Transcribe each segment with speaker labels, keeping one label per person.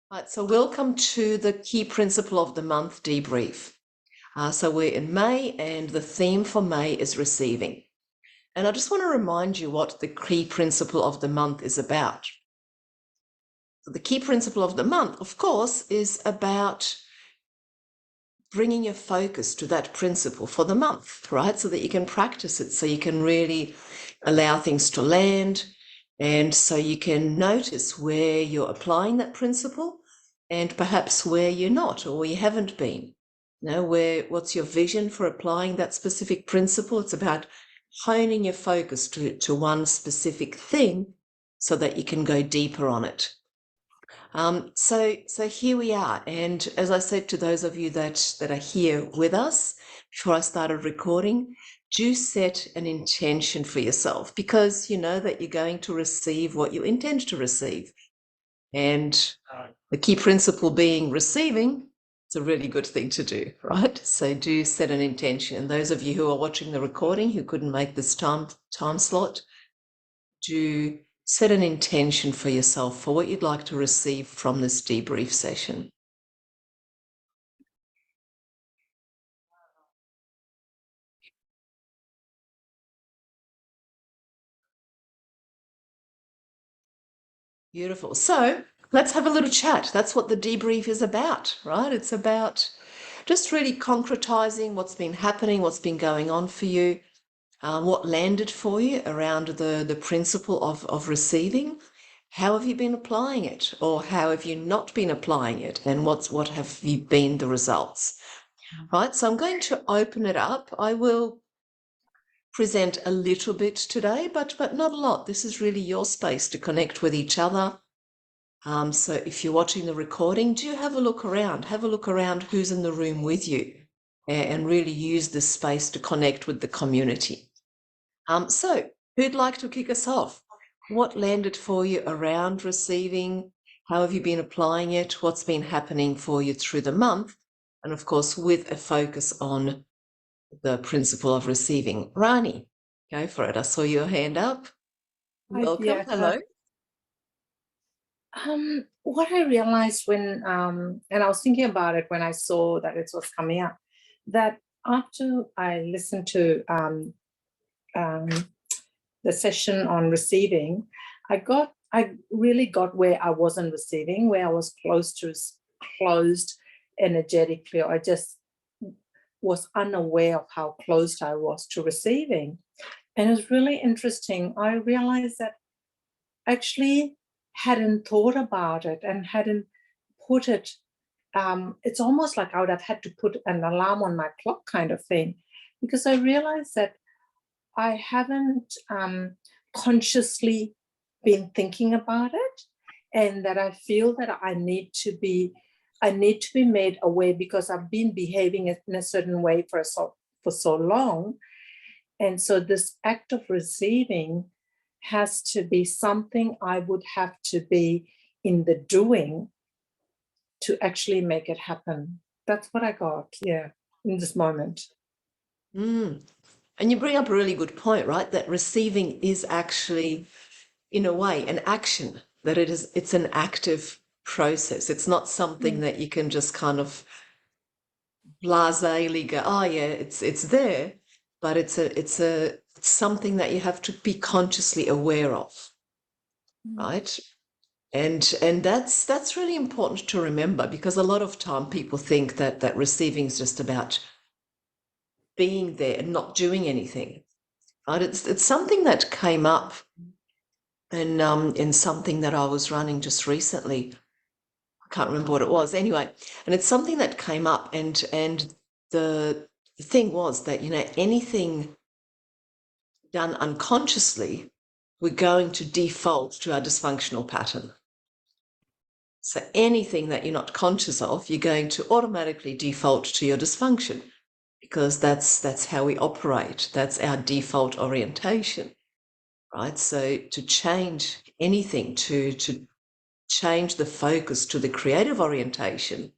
Speaker 1: Right, so welcome to the key principle of the month debrief. So we're in May and the theme for May is receiving. And I just want to remind you what the key principle of the month is about. So the key principle of the month, of course, is about bringing your focus to that principle for the month, right? So that you can practice it, so you can really allow things to land, and so you can notice where you're applying that principle and perhaps where you're not or where you haven't been. What's your vision for applying that specific principle? It's about honing your focus to one specific thing so that you can go deeper on it. So here we are. And as I said to those of you that are here with us before I started recording, do set an intention for yourself, because you know that you're going to receive what you intend to receive. And the key principle being receiving, it's a really good thing to do, right? So do set an intention. And those of you who are watching the recording who couldn't make this time slot, do set an intention for yourself for what you'd like to receive from this debrief session. Beautiful. So let's have a little chat. That's what the debrief is about, right? It's about just really concretizing what's been happening, what's been going on for you, what landed for you around the principle of receiving. How have you been applying it, or how have you not been applying it, and what have you been the results? Right, so I'm going to open it up. I will present a little bit today, but not a lot. This is really your space to connect with each other. So if you're watching the recording, do have a look around. Have a look around who's in the room with you, and really use this space to connect with the community. So who'd like to kick us off? What landed for you around receiving? How have you been applying it? What's been happening for you through the month? And of course, with a focus on the principle of receiving. Rani, go for it. I saw your hand up.
Speaker 2: Hi,
Speaker 1: Welcome.
Speaker 2: yeah.
Speaker 1: Hello.
Speaker 2: What I realized when, and I was thinking about it when I saw that it was coming up, that after I listened to um, the session on receiving, I really got where I wasn't receiving, where I was closed energetically. I just was unaware of how closed I was to receiving. And it was really interesting. I realized that actually hadn't thought about it and hadn't put it. It's almost like I would have had to put an alarm on my clock kind of thing, because I realized that I haven't consciously been thinking about it, and that I feel that I need to be made aware, because I've been behaving in a certain way for so long. And so this act of receiving has to be something I would have to be in the doing to actually make it happen. That's what I got, yeah, in this moment.
Speaker 1: Mm. And you bring up a really good point, right? That receiving is actually, in a way, an action, that it's an active process. It's not something that you can just kind of blasely go, oh yeah, it's there, but it's something that you have to be consciously aware of, right? And that's really important to remember, because a lot of time people think that receiving is just about being there and not doing anything. Right? It's something that came up in something that I was running just recently. I can't remember what it was. Anyway, and it's something that came up, and the thing was that, anything done unconsciously, we're going to default to our dysfunctional pattern. So anything that you're not conscious of, you're going to automatically default to your dysfunction, because that's how we operate. That's our default orientation, right? So to change anything, to change the focus to the creative orientation,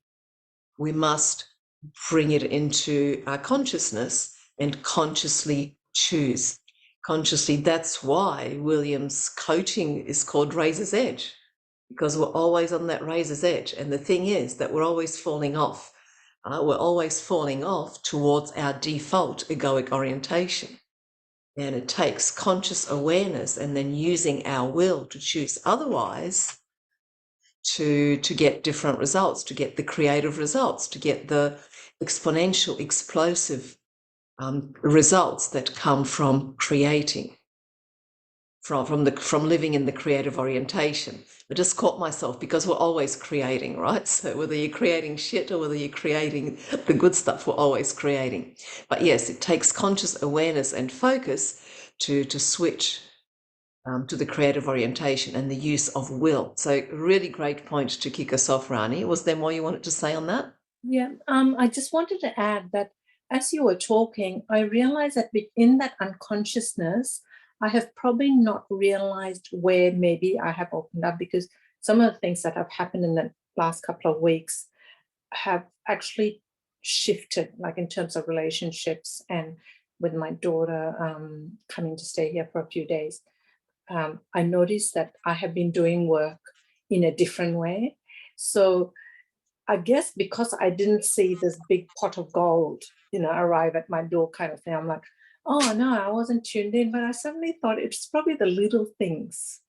Speaker 1: we must bring it into our consciousness and consciously choose. Consciously, that's why William's coaching is called Razor's Edge, because we're always on that razor's edge. And the thing is that we're always falling off. We're always falling off towards our default egoic orientation. And it takes conscious awareness and then using our will to choose otherwise to get different results, to get the creative results, to get the exponential, explosive results that come from creating, from living in the creative orientation. I just caught myself because we're always creating, right? So whether you're creating shit or whether you're creating the good stuff, we're always creating. But yes, it takes conscious awareness and focus to switch to the creative orientation and the use of will. So really great point to kick us off, Rani. Was there more you wanted to say on that?
Speaker 2: Yeah, I just wanted to add that as you were talking, I realized that within that unconsciousness, I have probably not realized where maybe I have opened up, because some of the things that have happened in the last couple of weeks have actually shifted, like in terms of relationships and with my daughter coming to stay here for a few days. I noticed that I have been doing work in a different way. So I guess because I didn't see this big pot of gold, arrive at my door kind of thing, I'm like, oh no, I wasn't tuned in, but I suddenly thought it's probably the little things.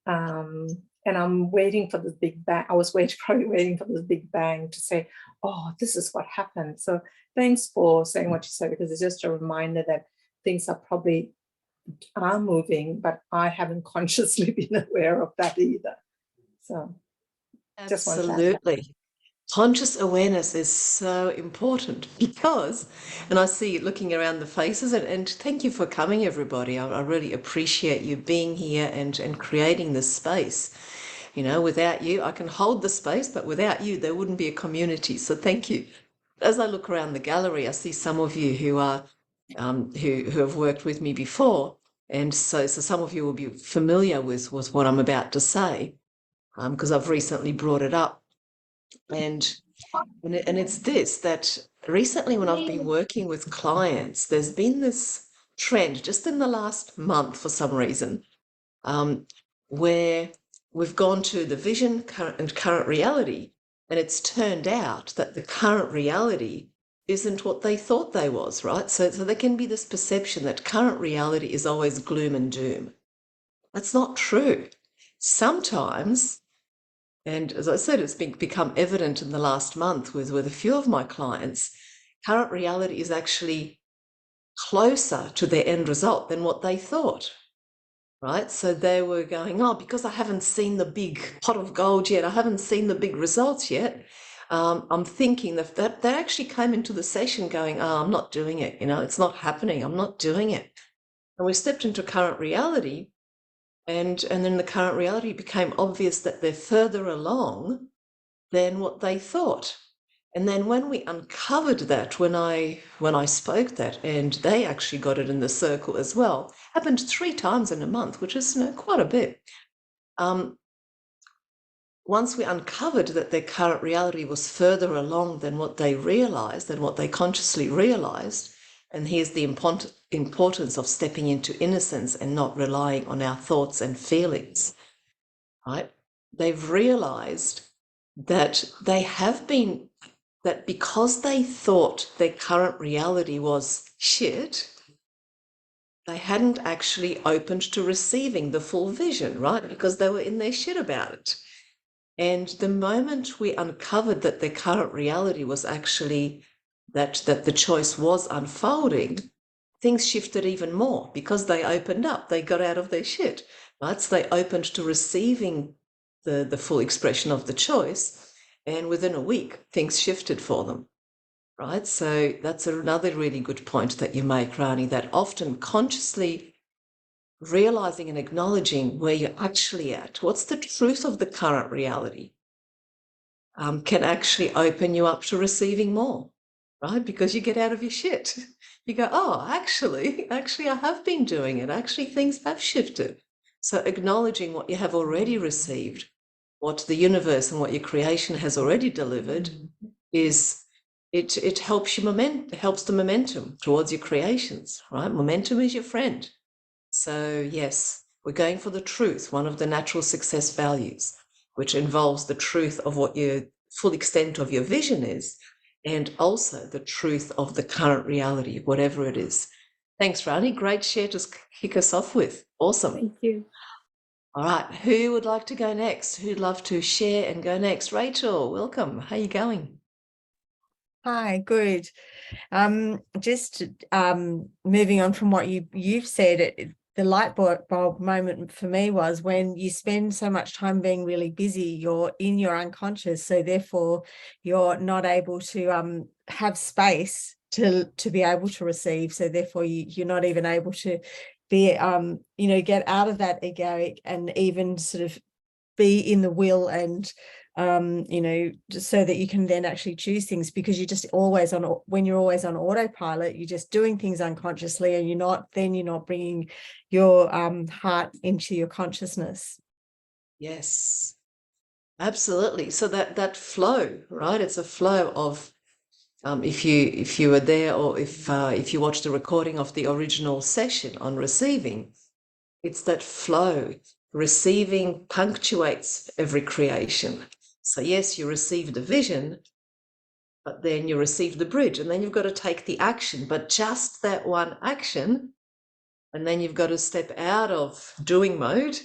Speaker 2: And I'm waiting for this big bang. I was probably waiting for this big bang to say, oh, this is what happened. So thanks for saying what you said, because it's just a reminder that things are moving, but I haven't consciously been aware of that either. So just want to add that.
Speaker 1: Absolutely. Conscious awareness is so important because, and I see looking around the faces, and thank you for coming, everybody. I really appreciate you being here and creating this space. Without you, I can hold the space, but without you, there wouldn't be a community. So thank you. As I look around the gallery, I see some of you who are who have worked with me before, and so some of you will be familiar with what I'm about to say, because I've recently brought it up. And it's this, that recently when I've been working with clients, there's been this trend just in the last month for some reason, where we've gone to the vision and current reality, and it's turned out that the current reality isn't what they thought they was, right? So there can be this perception that current reality is always gloom and doom. That's not true. Sometimes, and as I said, it's become evident in the last month with a few of my clients, current reality is actually closer to their end result than what they thought, right? So they were going, oh, because I haven't seen the big pot of gold yet, I haven't seen the big results yet, I'm thinking that they actually came into the session going, oh, I'm not doing it, it's not happening, I'm not doing it. And we stepped into current reality, and then the current reality became obvious that they're further along than what they thought. And then when we uncovered that, when I spoke that, and they actually got it in the circle as well, happened 3 times in a month, which is quite a bit. Once we uncovered that their current reality was further along than what they realized, than what they consciously realized, and here's the importance of stepping into innocence and not relying on our thoughts and feelings, right? They've realized that that because they thought their current reality was shit, they hadn't actually opened to receiving the full vision, right? Because they were in their shit about it. And the moment we uncovered that their current reality was actually that the choice was unfolding, things shifted even more because they opened up, they got out of their shit, right? So they opened to receiving the full expression of the choice, and within a week, things shifted for them, right? So that's another really good point that you make, Rani, that often consciously realizing and acknowledging where you're actually at, what's the truth of the current reality, can actually open you up to receiving more, right? Because you get out of your shit. You go, oh, actually, I have been doing it. Actually, things have shifted. So acknowledging what you have already received, what the universe and what your creation has already delivered, is it helps helps the momentum towards your creations, right? Momentum is your friend. So yes, we're going for the truth, one of the natural success values. which involves the truth of what your full extent of your vision is, and also the truth of the current reality, whatever it is. Thanks, Rani. Great share to kick us off with. Awesome.
Speaker 2: Thank you.
Speaker 1: All right. Who would like to go next? Who'd love to share and go next? Rachel, welcome. How are you going?
Speaker 3: Hi, good. Just moving on from what you've said, the light bulb moment for me was when you spend so much time being really busy, you're in your unconscious, so therefore you're not able to have space to be able to receive. So therefore you're not even able to be get out of that egoic and even sort of be in the will and just so that you can then actually choose things, because you're just always on, when you're always on autopilot, you're just doing things unconsciously, and you're not bringing your heart into your consciousness.
Speaker 1: Yes, absolutely. So that flow, right? It's a flow of if you were there, or if you watched the recording of the original session on receiving, it's that flow. Receiving punctuates every creation. So yes, you receive the vision, but then you receive the bridge, and then you've got to take the action, but just that one action, and then you've got to step out of doing mode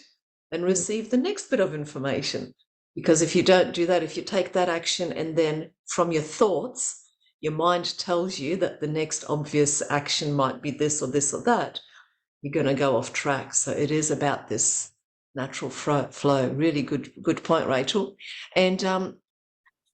Speaker 1: and receive the next bit of information. Because if you don't do that, if you take that action and then from your thoughts, your mind tells you that the next obvious action might be this or this or that, you're going to go off track. So it is about this natural flow. Really good point, Rachel. And do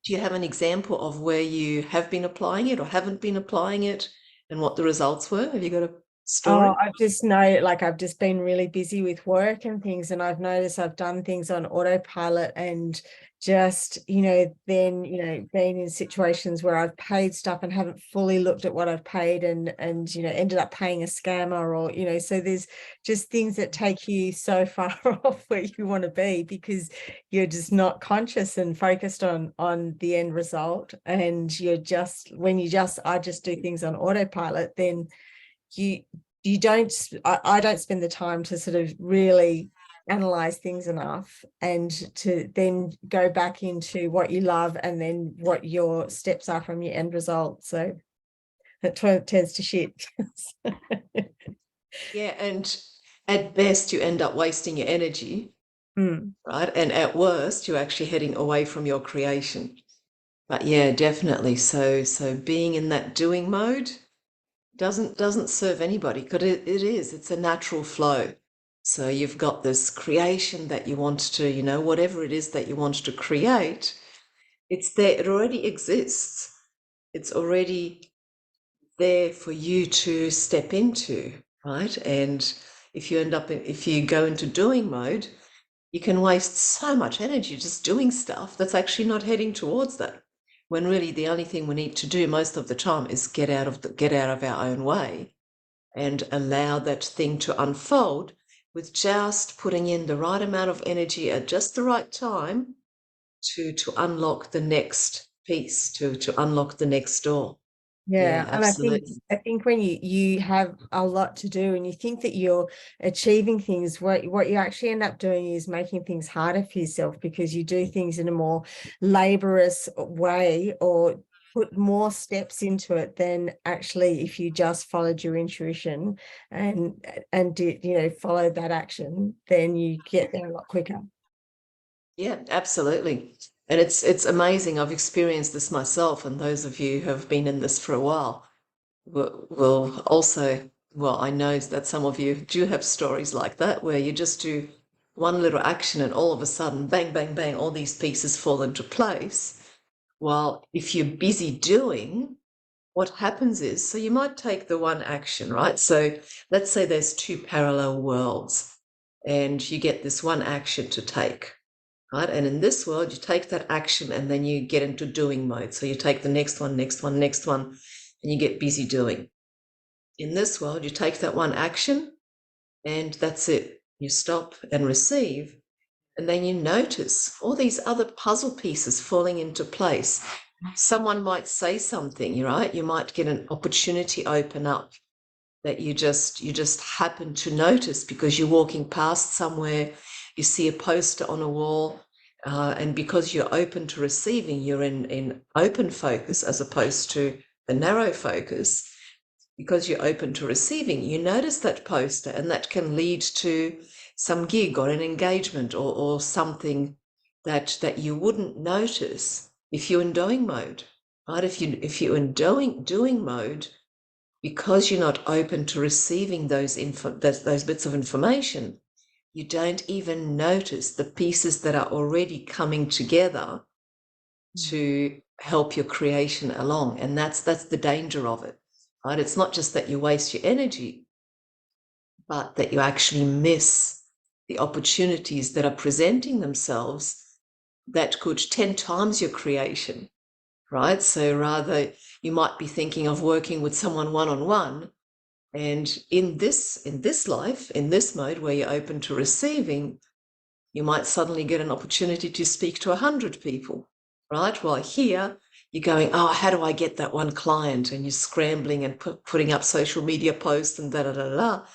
Speaker 1: you have an example of where you have been applying it or haven't been applying it, and what the results were? Have you got a story?
Speaker 3: Oh, I've just been really busy with work and things, and I've noticed I've done things on autopilot, and just, then, being in situations where I've paid stuff and haven't fully looked at what I've paid, and ended up paying a scammer, or, so there's just things that take you so far off where you want to be, because you're just not conscious and focused on the end result. And I just do things on autopilot, then you don't I don't spend the time to sort of really analyze things enough, and to then go back into what you love and then what your steps are from your end result. So it tends to shit.
Speaker 1: Yeah, and at best you end up wasting your energy,
Speaker 3: Mm.
Speaker 1: right? And at worst you're actually heading away from your creation. But yeah, definitely. So being in that doing mode doesn't serve anybody, because it's a natural flow. So you've got this creation that you want to, whatever it is that you want to create, it's there, it already exists. It's already there for you to step into, right? And if you go into doing mode, you can waste so much energy just doing stuff that's actually not heading towards that. When really the only thing we need to do most of the time is get out of our own way and allow that thing to unfold, with just putting in the right amount of energy at just the right time to unlock the next piece, to unlock the next door. Yeah,
Speaker 3: Yeah, and
Speaker 1: absolutely.
Speaker 3: I think when you have a lot to do and you think that you're achieving things, what you actually end up doing is making things harder for yourself, because you do things in a more laborious way, or put more steps into it than actually if you just followed your intuition and did, follow that action, then you get there a lot quicker.
Speaker 1: Yeah, absolutely. And it's amazing. I've experienced this myself, and those of you who have been in this for a while will also, well, I know that some of you do have stories like that, where you just do one little action and all of a sudden, bang, bang, bang, all these pieces fall into place. While if you're busy doing, what happens is, so you might take the one action, right? So let's say there's two parallel worlds, and you get this one action to take, right? And in this world, you take that action and then you get into doing mode. So you take the next one, next one, next one, and you get busy doing. In this world, you take that one action and that's it. You stop and receive. And then you notice all these other puzzle pieces falling into place. Someone might say something, right? You might get an opportunity open up that you just happen to notice because you're walking past somewhere, you see a poster on a wall, And because you're open to receiving, you're in open focus as opposed to the narrow focus. Because you're open to receiving, you notice that poster, and that can lead to some gig or an engagement or something that you wouldn't notice if you're in doing mode, right? If you're in doing mode, because you're not open to receiving those bits of information, you don't even notice the pieces that are already coming together to help your creation along. And that's the danger of it, right? It's not just that you waste your energy, but that you actually miss the opportunities that are presenting themselves that could 10 times your creation, right? So rather, you might be thinking of working with someone one-on-one, and in this life, in this mode where you're open to receiving, you might suddenly get an opportunity to speak to 100 people, right? While here, you're going, oh, how do I get that one client? And you're scrambling and putting up social media posts and da-da-da-da.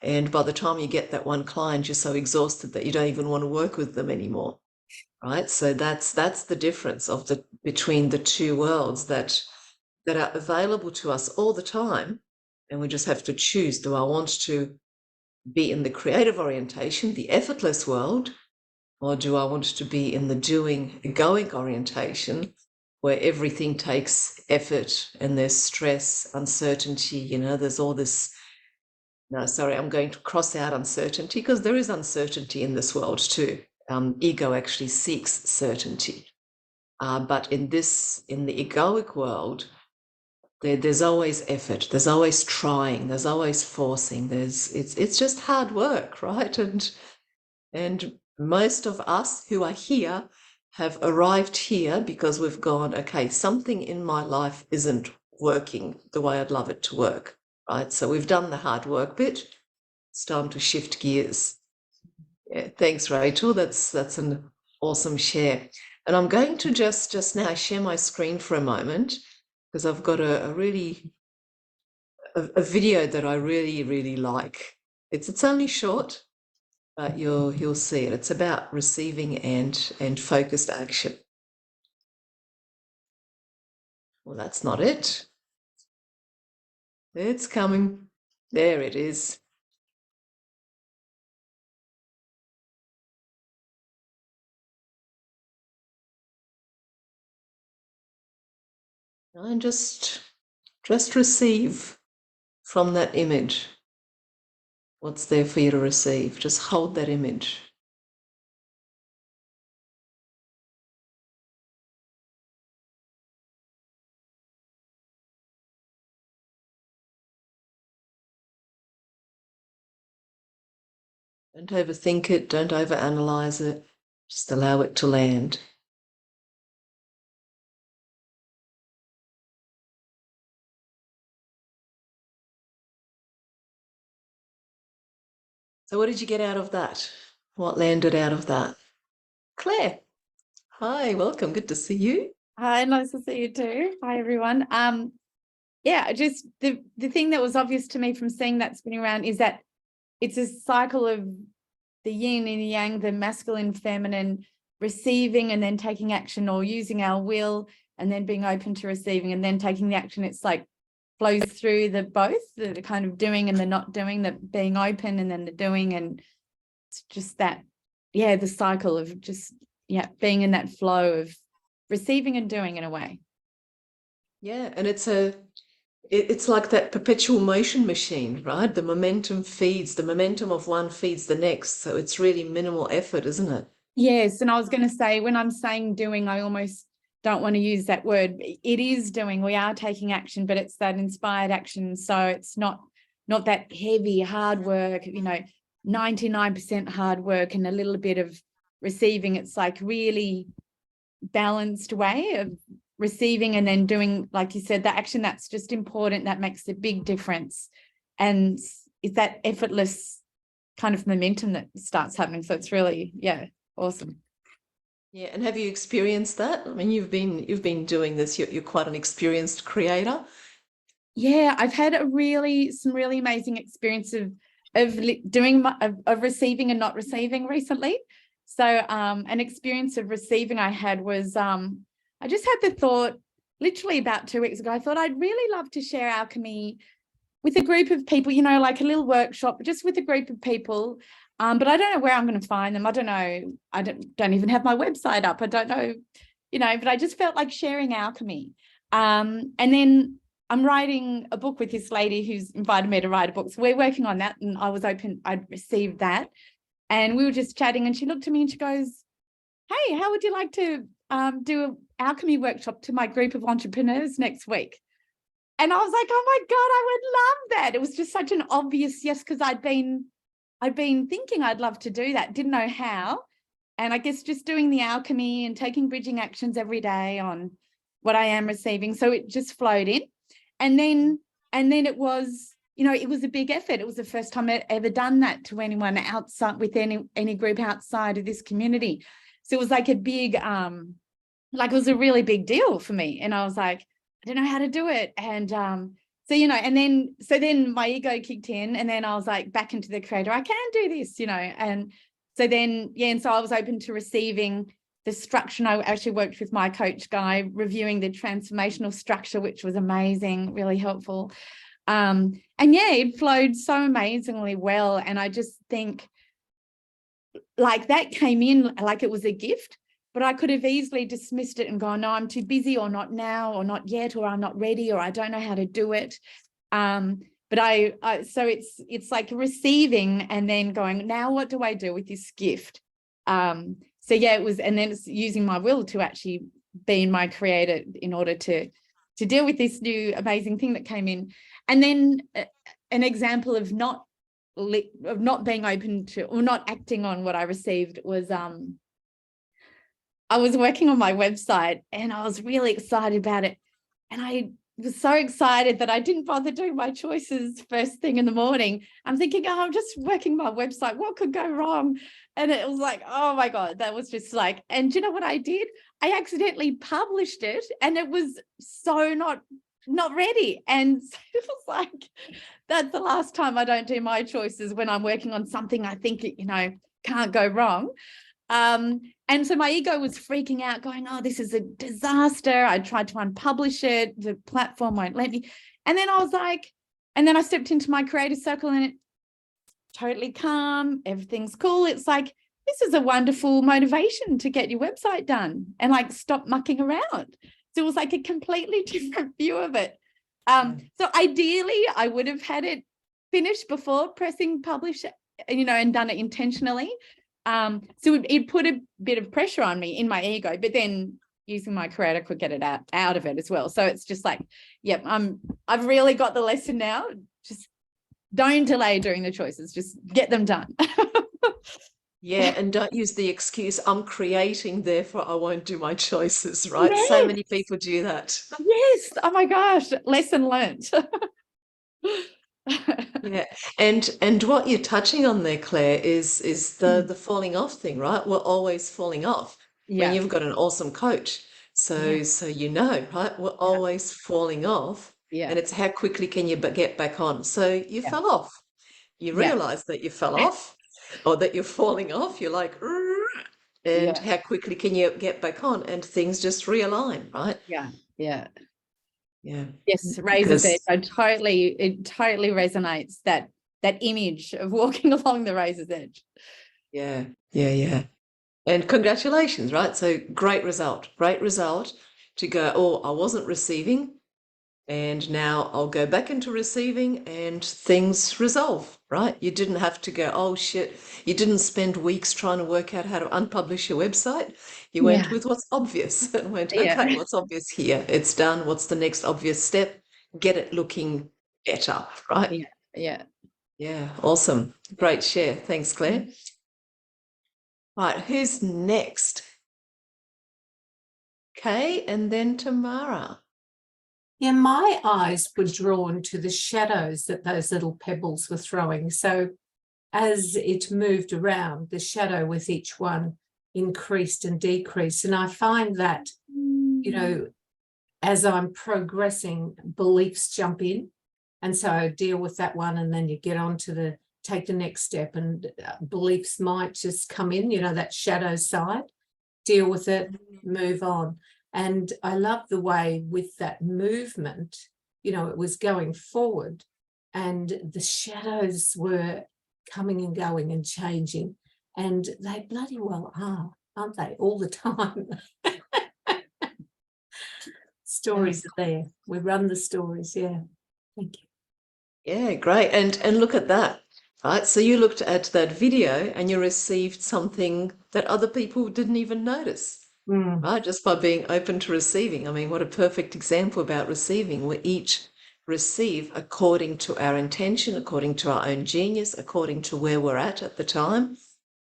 Speaker 1: And by the time you get that one client, you're so exhausted that you don't even want to work with them anymore, right? So that's the difference between the two worlds that are available to us all the time. And we just have to choose, do I want to be in the creative orientation, the effortless world, or do I want to be in the doing, going orientation, where everything takes effort and there's stress, uncertainty, there's all this. No, sorry, I'm going to cross out uncertainty, because there is uncertainty in this world too. Ego actually seeks certainty. But in the egoic world, there's always effort, there's always trying, there's always forcing, it's just hard work, right? And most of us who are here have arrived here because we've gone, okay, something in my life isn't working the way I'd love it to work, right? So we've done the hard work bit. It's time to shift gears. Yeah, thanks, Rachel. That's an awesome share. And I'm going to just now share my screen for a moment, because I've got a video that I really, really like. It's only short, but you'll see it. It's about receiving and focused action. Well, that's not it. It's coming. There it is. And just receive from that image what's there for you to receive. Just hold that image. Don't overthink it, don't overanalyze it, just allow it to land. So what did you get out of that? What landed out of that? Claire, hi, welcome, good to see you.
Speaker 4: Hi, nice to see you too. Hi, everyone. Yeah, just the thing that was obvious to me from seeing that spinning around is that it's a cycle of the yin and yang, the masculine, feminine, receiving and then taking action, or using our will and then being open to receiving and then taking the action. It's like flows through the kind of doing and the not doing, the being open and then the doing. And it's just that, yeah, the cycle of just, yeah, being in that flow of receiving and doing in a way.
Speaker 1: Yeah, and it's like that perpetual motion machine, right? The momentum of one feeds the next. So it's really minimal effort, isn't it?
Speaker 4: Yes. And I was going to say, when I'm saying doing, I almost don't want to use that word. It is doing. We are taking action, but it's that inspired action. So it's not that heavy, hard work, 99% hard work and a little bit of receiving. It's like really balanced way of receiving and then doing, like you said, the action that's just important, that makes a big difference. And it's that effortless kind of momentum that starts happening. So it's really, yeah, awesome.
Speaker 1: Yeah, and have you experienced that? I mean, you've been doing this. You're quite an experienced creator.
Speaker 4: Yeah, I've had some really amazing experience of doing of receiving and not receiving recently. So an experience of receiving I had was, I just had the thought literally about 2 weeks ago, I thought I'd really love to share alchemy with a group of people, you know, like a little workshop, just with a group of people. But I don't know where I'm going to find them. I don't know. I don't even have my website up. I don't know, you know, but I just felt like sharing alchemy. And then I'm writing a book with this lady who's invited me to write a book. So we're working on that, and I was open, I'd received that. And we were just chatting, and she looked at me and she goes, hey, how would you like to do an alchemy workshop to my group of entrepreneurs next week? And I was like, oh my God, I would love that. It was just such an obvious yes, because I'd been thinking I'd love to do that, didn't know how. And I guess just doing the alchemy and taking bridging actions every day on what I am receiving. So it just flowed in. And then it was, you know, it was a big effort. It was the first time I'd ever done that to anyone outside, with any group outside of this community. So it was like a big, like it was a really big deal for me. And I was like, I don't know how to do it. And so, you know, so then my ego kicked in, and then I was like back into the creator, I can do this, you know. And so then, yeah, and so I was open to receiving the structure. And I actually worked with my coach guy, reviewing the transformational structure, which was amazing, really helpful. And yeah, it flowed so amazingly well. And I just think like that came in like it was a gift. But I could have easily dismissed it and gone, no, I'm too busy, or not now, or not yet, or I'm not ready, or I don't know how to do it. But so it's like receiving and then going, now what do I do with this gift? So yeah, it was, and then it's using my will to actually be in my creator in order to deal with this new amazing thing that came in. And then an example of not being open to, or not acting on what I received was, I was working on my website and I was really excited about it. And I was so excited that I didn't bother doing my choices first thing in the morning. I'm thinking, oh, I'm just working my website. What could go wrong? And it was like, oh my God, that was just like, and do you know what I did? I accidentally published it, and it was so not ready. And so it was like, that's the last time I don't do my choices, when I'm working on something I think, you know, can't go wrong. And so my ego was freaking out, going, oh, this is a disaster. I tried to unpublish it. The platform won't let me. And then I was like, and then I stepped into my creative circle, and it's totally calm. Everything's cool. It's like, this is a wonderful motivation to get your website done and like stop mucking around. So it was like a completely different view of it. So ideally I would have had it finished before pressing publish, you know, and done it intentionally. So it put a bit of pressure on me in my ego, but then using my creator could get it out of it as well. So it's just like, yep, I've really got the lesson now. Just don't delay doing the choices, just get them done.
Speaker 1: Yeah, and don't use the excuse, I'm creating, therefore I won't do my choices, right?
Speaker 4: Yes.
Speaker 1: So many people do that.
Speaker 4: Yes. Oh my gosh, lesson learned.
Speaker 1: Yeah, and what you're touching on there, Claire, is the falling off thing, right? We're always falling off
Speaker 4: Yeah.
Speaker 1: when you've got an awesome coach. So you know, right? We're always falling off,
Speaker 4: Yeah.
Speaker 1: and it's how quickly can you get back on? So you fell off. You realize that you fell off, or that you're falling off. You're like, and how quickly can you get back on? And things just realign, right?
Speaker 4: Yeah. Yeah.
Speaker 1: Yeah.
Speaker 4: Yes, razor's edge. It totally resonates, that image of walking along the razor's edge.
Speaker 1: Yeah. And congratulations, right? So great result to go, oh, I wasn't receiving, and now I'll go back into receiving, and things resolve, right? You didn't have to go, oh shit. You didn't spend weeks trying to work out how to unpublish your website. You went with what's obvious and went, okay, what's obvious here? It's done. What's the next obvious step? Get it looking better, right? Yeah. Awesome. Great share. Thanks, Claire. Right, who's next? Kay, and then Tamara.
Speaker 5: Yeah, my eyes were drawn to the shadows that those little pebbles were throwing. So as it moved around, the shadow with each one increased and decreased. And I find that, you know, as I'm progressing, beliefs jump in. And so I deal with that one, and then you get on to the take the next step, and beliefs might just come in, you know, that shadow side, deal with it, move on. And I love the way with that movement, you know, it was going forward and the shadows were coming and going and changing, and they bloody well are, aren't they, all the time? Stories are there. We run the stories. Yeah. Thank you.
Speaker 1: Yeah, great. And look at that, right? So you looked at that video and you received something that other people didn't even notice, right? Just by being open to receiving. I mean, what a perfect example about receiving. We each receive according to our intention, according to our own genius, according to where we're at the time.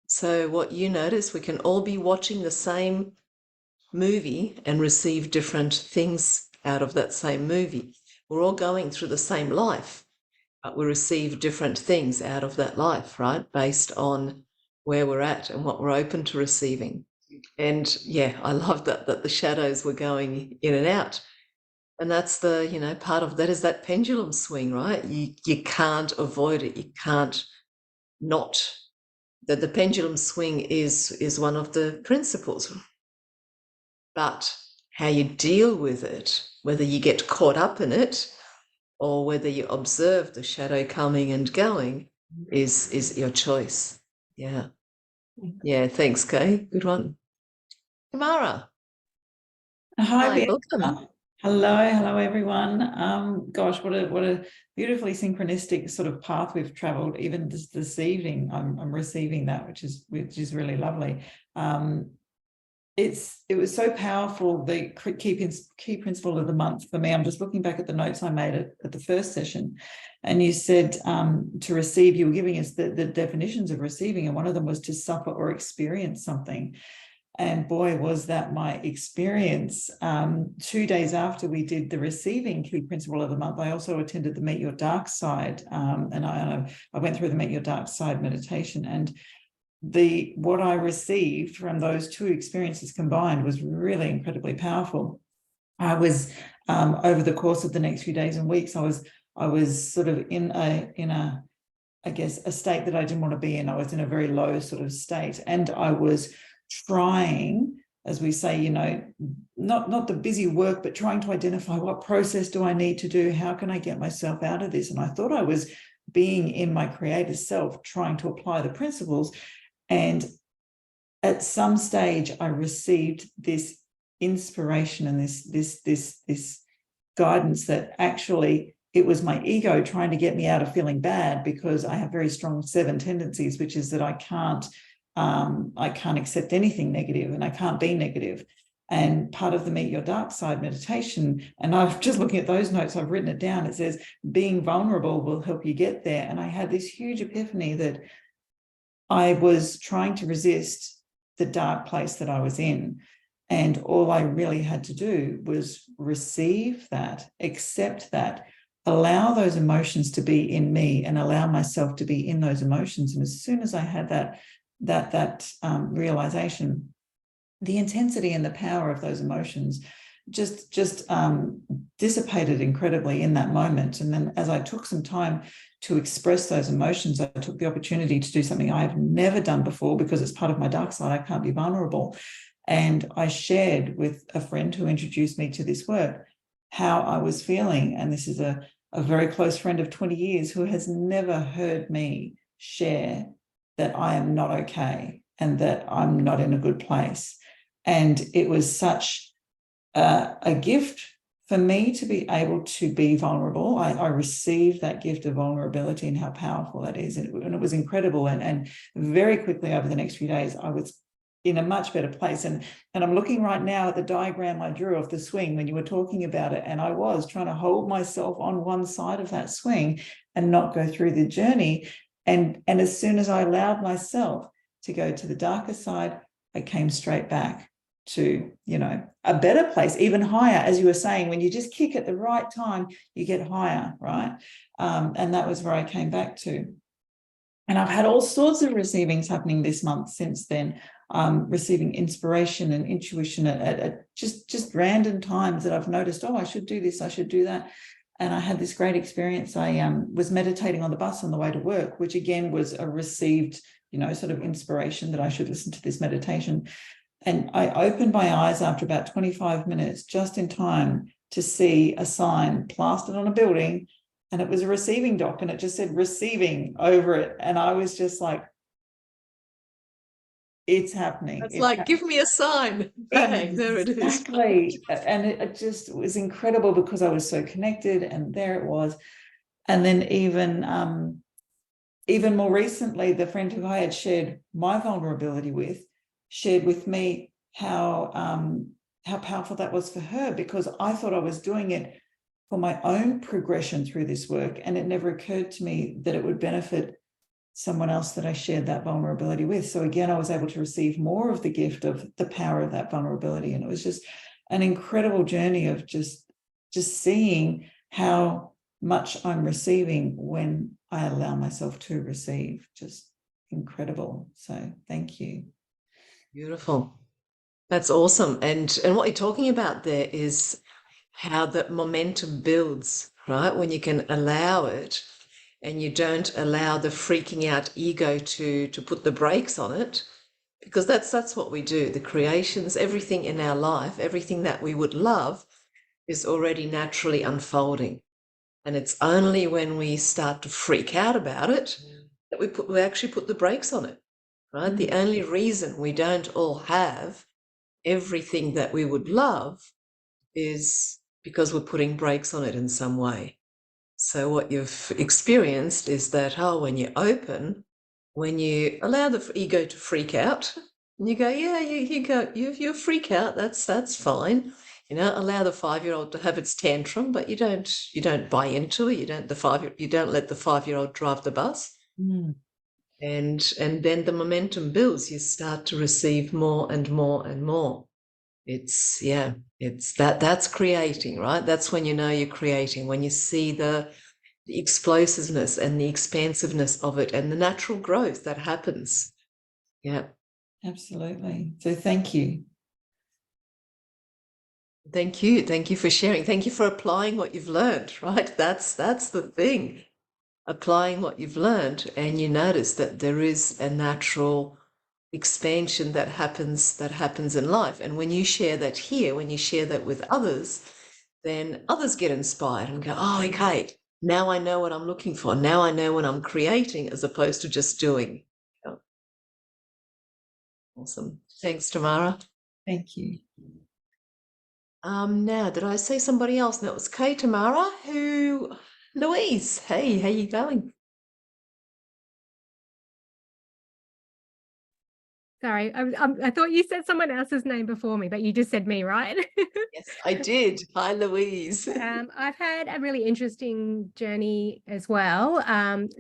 Speaker 1: So what you notice, we can all be watching the same movie and receive different things out of that same movie. We're all going through the same life, but we receive different things out of that life, right? Based on where we're at and what we're open to receiving. And yeah, I love that the shadows were going in and out. And that's the, you know, part of that is that pendulum swing, right? You can't avoid it. You can't not. That the pendulum swing is one of the principles. But how you deal with it, whether you get caught up in it or whether you observe the shadow coming and going, is your choice. Yeah. Yeah, thanks, Kay. Good one. Tamara.
Speaker 6: Hi,
Speaker 1: welcome.
Speaker 6: hello everyone. Gosh, what a beautifully synchronistic sort of path we've traveled. Even this evening, I'm receiving that, which is really lovely. It was so powerful. The key principle of the month for me. I'm just looking back at the notes I made at the first session, and you said to receive. You were giving us the definitions of receiving, and one of them was to suffer or experience something. And boy, was that my experience. 2 days after we did the receiving key principle of the month, I also attended the Meet Your Dark Side, and I went through the Meet Your Dark Side meditation, and what I received from those two experiences combined was really incredibly powerful. I was over the course of the next few days and weeks, I was sort of in a I guess a state that I didn't want to be in. I was in a very low sort of state, and I was trying, as we say, you know, not the busy work, but trying to identify what process do I need to do? How can I get myself out of this? And I thought I was being in my creative self, trying to apply the principles. And at some stage, I received this inspiration and this guidance that actually it was my ego trying to get me out of feeling bad, because I have very strong 7 tendencies, which is that I can't accept anything negative, and I can't be negative. And part of the Meet Your Dark Side meditation, and I'm just looking at those notes, I've written it down. It says, being vulnerable will help you get there. And I had this huge epiphany that I was trying to resist the dark place that I was in. And all I really had to do was receive that, accept that, allow those emotions to be in me, and allow myself to be in those emotions. And as soon as I had that realization, the intensity and the power of those emotions just dissipated incredibly in that moment. And then as I took some time to express those emotions, I took the opportunity to do something I have never done before, because it's part of my dark side. I can't be vulnerable. And I shared with a friend who introduced me to this work how I was feeling. And this is a very close friend of 20 years who has never heard me share that I am not okay and that I'm not in a good place. And it was such a gift for me to be able to be vulnerable. I received that gift of vulnerability and how powerful that is. And it was incredible. And very quickly over the next few days, I was in a much better place. And I'm looking right now at the diagram I drew of the swing when you were talking about it. And I was trying to hold myself on one side of that swing and not go through the journey. And as soon as I allowed myself to go to the darker side, I came straight back to, you know, a better place, even higher. As you were saying, when you just kick at the right time, you get higher, right? And that was where I came back to. And I've had all sorts of receivings happening this month since then, receiving inspiration and intuition at just random times that I've noticed, oh, I should do this, I should do that. And I had this great experience. I was meditating on the bus on the way to work, which again was a received, sort of inspiration that I should listen to this meditation. And I opened my eyes after about 25 minutes, just in time to see a sign plastered on a building, and it was a receiving dock, and it just said receiving over it. And I was just like, it's happening.
Speaker 1: It's like, give me a sign. Bang, there it is.
Speaker 6: Exactly. And it just was incredible because I was so connected, and there it was. And then even more recently, the friend who I had shared my vulnerability with shared with me how powerful that was for her, because I thought I was doing it for my own progression through this work, and it never occurred to me that it would benefit someone else that I shared that vulnerability with. So again, I was able to receive more of the gift of the power of that vulnerability, and it was just an incredible journey of just seeing how much I'm receiving when I allow myself to receive. Just incredible. So thank you.
Speaker 1: Beautiful. That's awesome. And what you're talking about there is how that momentum builds, right? When you can allow it and you don't allow the freaking out ego to put the brakes on it, because that's what we do. The creations, everything in our life, everything that we would love is already naturally unfolding. And it's only when we start to freak out about it that we actually put the brakes on it, right? The only reason we don't all have everything that we would love is because we're putting brakes on it in some way. So what you've experienced is that, when you open, when you allow the ego to freak out, and you go, yeah, you freak out, that's fine. Allow the 5-year-old to have its tantrum, but you don't buy into it. You don't let the 5-year-old drive the bus. And then the momentum builds. You start to receive more and more and more. That's creating, right? That's when you're creating, when you see the explosiveness and the expansiveness of it and the natural growth that happens. Yeah.
Speaker 6: Absolutely. So thank you.
Speaker 1: Thank you. Thank you for sharing. Thank you for applying what you've learned, right? That's the thing. Applying what you've learned, and you notice that there is a natural expansion that happens in life. And when you share that here, when you share that with others, then others get inspired and go, oh, okay, now I know what I'm looking for. Now I know what I'm creating, as opposed to just doing. Yeah. Awesome. Thanks, Tamara.
Speaker 6: Thank you.
Speaker 1: Now, did I say somebody else? That was Kay, Tamara, Louise. Hey, how you going?
Speaker 7: Sorry, I thought you said someone else's name before me, but you just said me, right?
Speaker 1: Yes, I did. Hi, Louise.
Speaker 7: I've had a really interesting journey as well.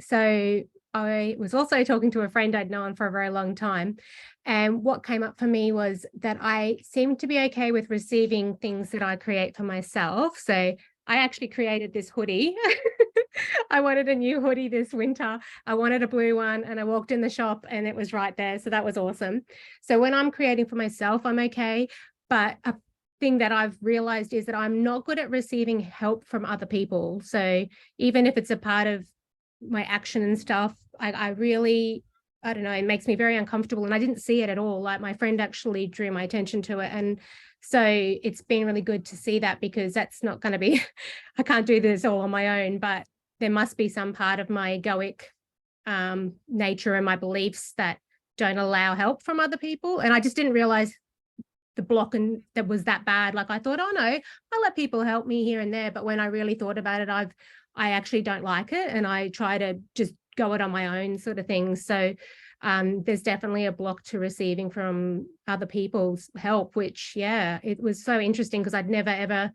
Speaker 7: So I was also talking to a friend I'd known for a very long time. And what came up for me was that I seem to be okay with receiving things that I create for myself. So I actually created this hoodie. I wanted a new hoodie this winter. I wanted a blue one, and I walked in the shop and it was right there. So that was awesome. So when I'm creating for myself, I'm okay. But a thing that I've realized is that I'm not good at receiving help from other people. So even if it's a part of my action and stuff, I really, I don't know, it makes me very uncomfortable, and I didn't see it at all. Like, my friend actually drew my attention to it. And so it's been really good to see that, because that's not going to be, I can't do this all on my own, but there must be some part of my egoic nature and my beliefs that don't allow help from other people. And I just didn't realize the block and that was that bad. Like, I thought, oh no, I let people help me here and there. But when I really thought about it, I actually don't like it. And I try to just go it on my own sort of thing. So there's definitely a block to receiving from other people's help, which, yeah, it was so interesting because I'd never, ever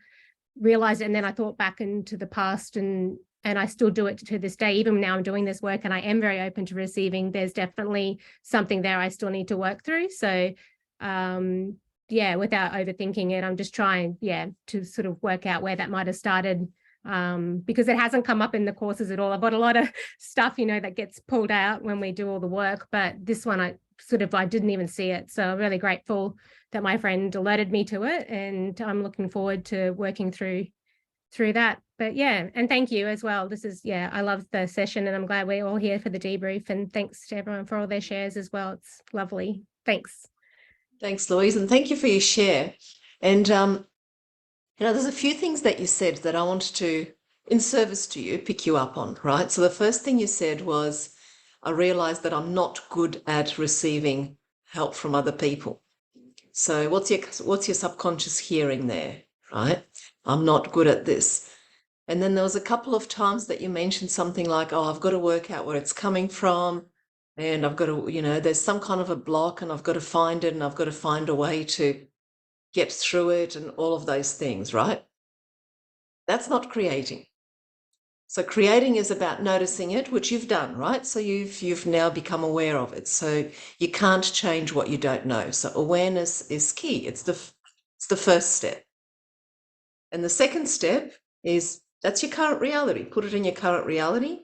Speaker 7: realized it. And then I thought back into the past, and I still do it to this day. Even now I'm doing this work and I am very open to receiving, there's definitely something there I still need to work through. So yeah, without overthinking it, I'm just trying, to sort of work out where that might have started, because it hasn't come up in the courses at all. I've got a lot of stuff, that gets pulled out when we do all the work, but this one I didn't even see it. So I'm really grateful that my friend alerted me to it, and I'm looking forward to working through through that. But yeah, and thank you as well. This is, yeah, I love the session, and I'm glad we're all here for the debrief, and thanks to everyone for all their shares as well. It's lovely. Thanks.
Speaker 1: Thanks, Louise, and thank you for your share. And there's a few things that you said that I wanted to, in service to you, pick you up on, right? So the first thing you said was, I realized that I'm not good at receiving help from other people. So what's your subconscious hearing there, right? I'm not good at this. And then there was a couple of times that you mentioned something like, oh, I've got to work out where it's coming from, and I've got to, there's some kind of a block, and I've got to find it, and I've got to find a way to get through it, and all of those things, right? That's not creating. So creating is about noticing it, which you've done, right? So you've now become aware of it. So you can't change what you don't know. So awareness is key. It's the first step. And the second step is, that's your current reality. Put it in your current reality,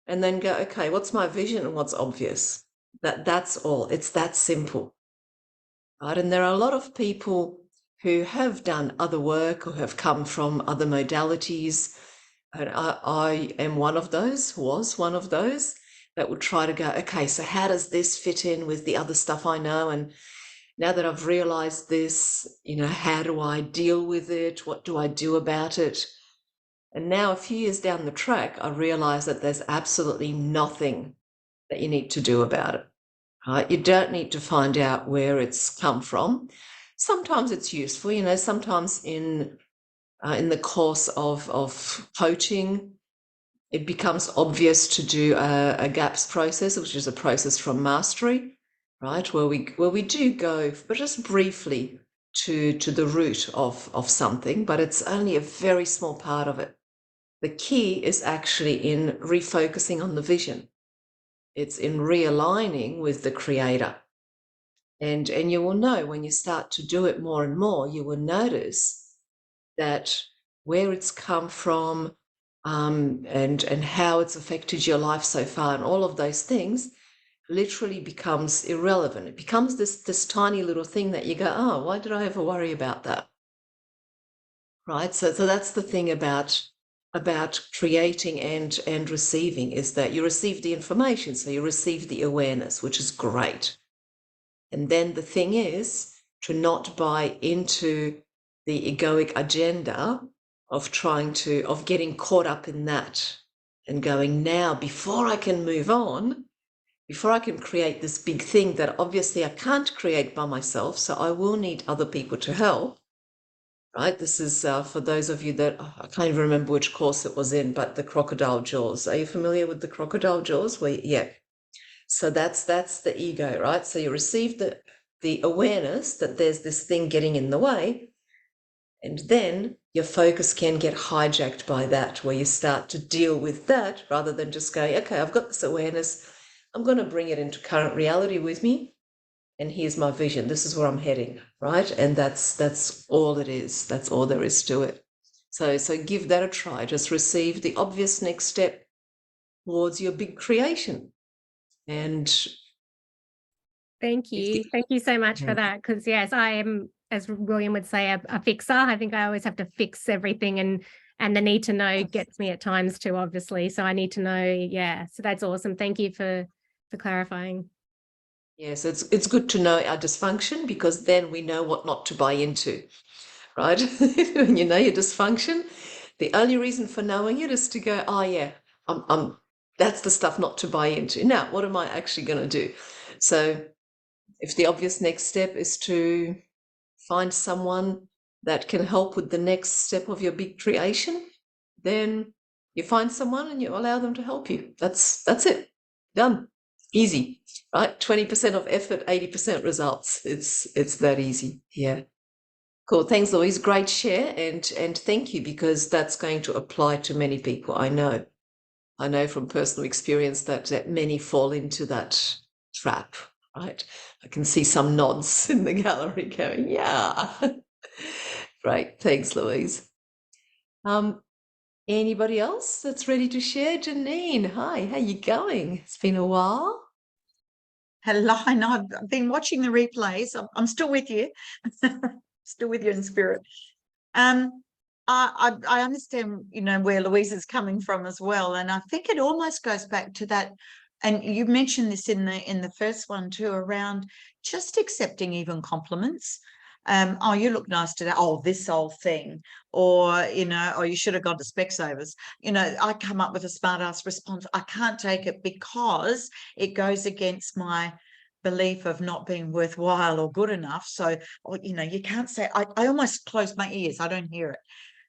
Speaker 1: and then go, okay, what's my vision and what's obvious? That's all. It's that simple, right? And there are a lot of people who have done other work or have come from other modalities. And I am one of those, was one of those that would try to go, okay, so how does this fit in with the other stuff I know? And now that I've realized this, how do I deal with it? What do I do about it? And now, a few years down the track, I realize that there's absolutely nothing that you need to do about it. Right? You don't need to find out where it's come from. Sometimes it's useful, sometimes in the course of coaching, it becomes obvious to do a GAPS process, which is a process from mastery, right? Where we do go, but just briefly, to the root of something, but it's only a very small part of it. The key is actually in refocusing on the vision. It's in realigning with the creator. And you will know when you start to do it more and more, you will notice that where it's come from, and how it's affected your life so far, and all of those things literally becomes irrelevant. It becomes this tiny little thing that you go, oh, why did I ever worry about that? Right? So that's the thing about creating and receiving, is that you receive the information, so you receive the awareness, which is great. And then the thing is to not buy into the egoic agenda of getting caught up in that and going, now, before I can move on, before I can create this big thing that obviously I can't create by myself, so I will need other people to help, right? This is for those of you that, I can't even remember which course it was in, but the crocodile jaws. Are you familiar with the crocodile jaws? Yeah. So that's the ego, right? So you receive the awareness that there's this thing getting in the way, and then your focus can get hijacked by that, where you start to deal with that rather than just going, okay, I've got this awareness, I'm going to bring it into current reality with me, and here's my vision, this is where I'm heading, right? And that's all it is. That's all there is to it. So give that a try. Just receive the obvious next step towards your big creation. And
Speaker 7: thank you so much for that, because yes, I am, as William would say, a fixer. I think I always have to fix everything, and the need to know gets me at times too, obviously. So I need to know. Yeah, so that's awesome. Thank you for clarifying.
Speaker 1: Yes, it's good to know our dysfunction, because then we know what not to buy into, right? When you know your dysfunction, the only reason for knowing it is to go, oh yeah, that's the stuff not to buy into. Now, what am I actually going to do? So if the obvious next step is to find someone that can help with the next step of your big creation, then you find someone and you allow them to help you. That's it. Done. Easy, right? 20% of effort, 80% results. It's that easy. Yeah. Cool. Thanks, Louise. Great share, and thank you, because that's going to apply to many people. I know from personal experience that many fall into that trap, right? I can see some nods in the gallery going, yeah. Great. Thanks, Louise. Anybody else that's ready to share? Janine, hi, how you going? It's been a while.
Speaker 8: Hello, I know I've been watching the replays. I'm still with you, still with you in spirit. I understand, you know, where Louise is coming from as well, and I think it almost goes back to that. And you mentioned this in the first one too, around just accepting even compliments. Oh, you look nice today. Oh, this old thing, or you know, oh, you should have gone to Specsavers. You know, I come up with a smart ass response. I can't take it because it goes against my belief of not being worthwhile or good enough. So, you know, you can't say. I almost close my ears. I don't hear it.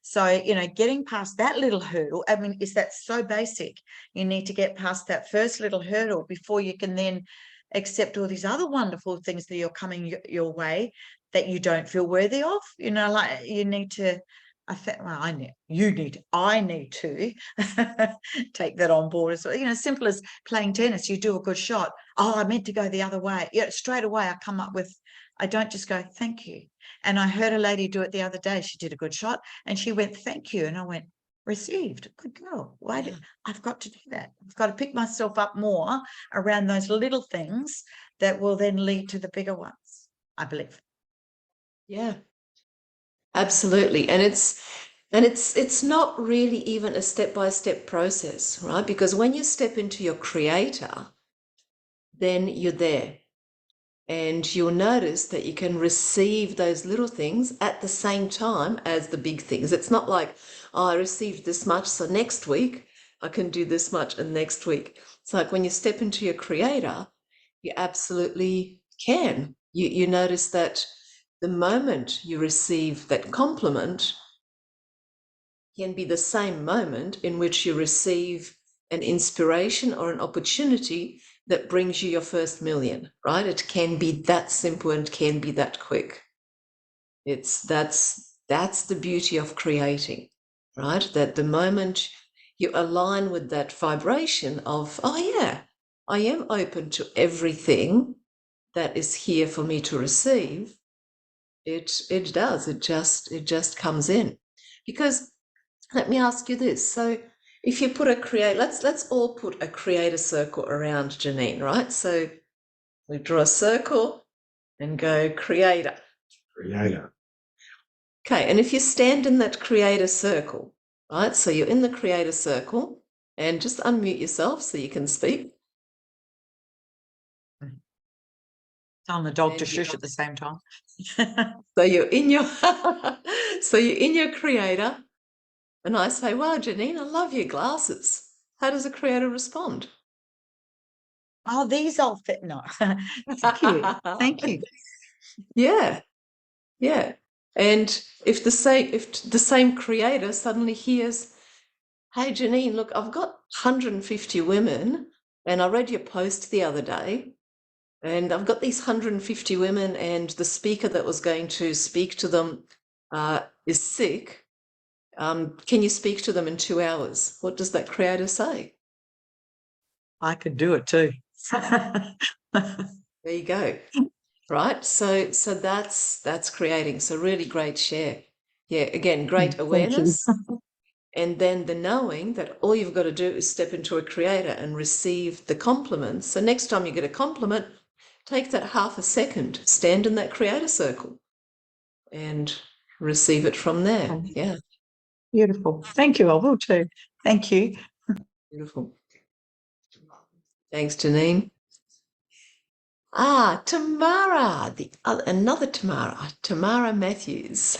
Speaker 8: So, you know, getting past that little hurdle, I mean, is that so basic? You need to get past that first little hurdle before you can then accept all these other wonderful things that are coming your way that you don't feel worthy of. You know, like you need to, I need to take that on board as well. You know, simple as playing tennis, you do a good shot. Oh, I meant to go the other way. Yeah, straight away I come up with, I don't just go, thank you. And I heard a lady do it the other day. She did a good shot and she went, thank you. And I went, received. Good girl. I've got to do that. I've got to pick myself up more around those little things that will then lead to the bigger ones, I believe.
Speaker 1: Yeah, absolutely. And it's not really even a step-by-step process, right? Because when you step into your creator, then you're there. And you'll notice that you can receive those little things at the same time as the big things. It's not like, oh, I received this much, so next week I can do this much, and next week. It's like when you step into your creator, you absolutely can. You notice that the moment you receive that compliment can be the same moment in which you receive an inspiration or an opportunity that brings you your first million, right? It can be that simple and can be that quick. That's the beauty of creating, right? That the moment you align with that vibration of, oh yeah, I am open to everything that is here for me to receive, it just comes in. Because let me ask you this. So if you put let's all put a creator circle around Janine, right? So we draw a circle and go creator.
Speaker 9: Creator.
Speaker 1: Okay, and if you stand in that creator circle, right? So you're in the creator circle, and just unmute yourself so you can speak.
Speaker 8: Telling the dog to shush at the same time.
Speaker 1: So you're in your creator, and I say, wow, Janine, I love your glasses. How does a creator respond?
Speaker 8: Oh, these old fit. No, thank you. Thank you.
Speaker 1: Yeah. And if the same creator suddenly hears, hey, Janine, look, I've got 150 women, and I read your post the other day, and I've got these 150 women, and the speaker that was going to speak to them is sick. Can you speak to them in 2 hours? What does that creator say?
Speaker 8: I could do it too.
Speaker 1: There you go. Right. So that's creating. So really great share. Yeah. Again, great awareness. And then the knowing that all you've got to do is step into a creator and receive the compliments. So next time you get a compliment, take that half a second, stand in that creator circle and receive it from there. Yeah.
Speaker 8: Beautiful. Thank you. I will too. Thank you.
Speaker 1: Beautiful. Thanks, Janine. Tamara, another Tamara Matthews.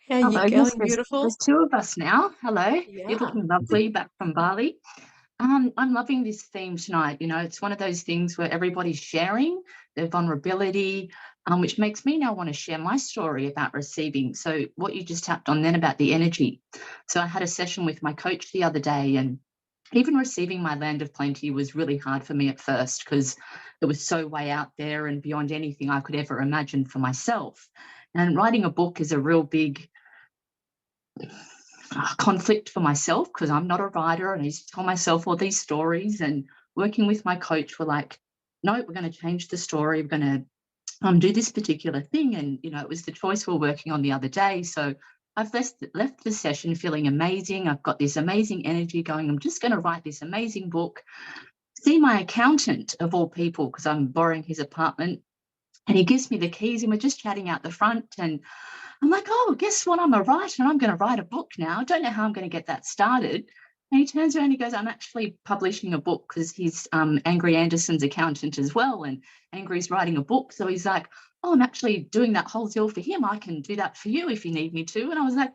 Speaker 1: How are you
Speaker 10: Hello,
Speaker 1: going,
Speaker 10: yes,
Speaker 1: beautiful?
Speaker 10: there's two of us now. Hello,
Speaker 1: Yeah.
Speaker 10: you're looking lovely back from Bali. I'm loving this theme tonight. You know, it's one of those things where everybody's sharing their vulnerability, which makes me now want to share my story about receiving. So what you just tapped on then about the energy. So I had a session with my coach the other day, and even receiving my land of plenty was really hard for me at first because it was so way out there and beyond anything I could ever imagine for myself. And writing a book is a real big conflict for myself because I'm not a writer, and I used to tell myself all these stories. And working with my coach, we're like, no, we're going to change the story. We're going to do this particular thing. And, you know, it was the choice we're working on the other day. So I've left the session feeling amazing. I've got this amazing energy going. I'm just going to write this amazing book. See my accountant, of all people, because I'm borrowing his apartment. And he gives me the keys and we're just chatting out the front. And I'm like, oh, guess what? I'm a writer and I'm going to write a book now. I don't know how I'm going to get that started. And he turns around and he goes, I'm actually publishing a book, because he's Angry Anderson's accountant as well. And Angry's writing a book. So he's like, oh, I'm actually doing that whole deal for him. I can do that for you if you need me to. And I was like,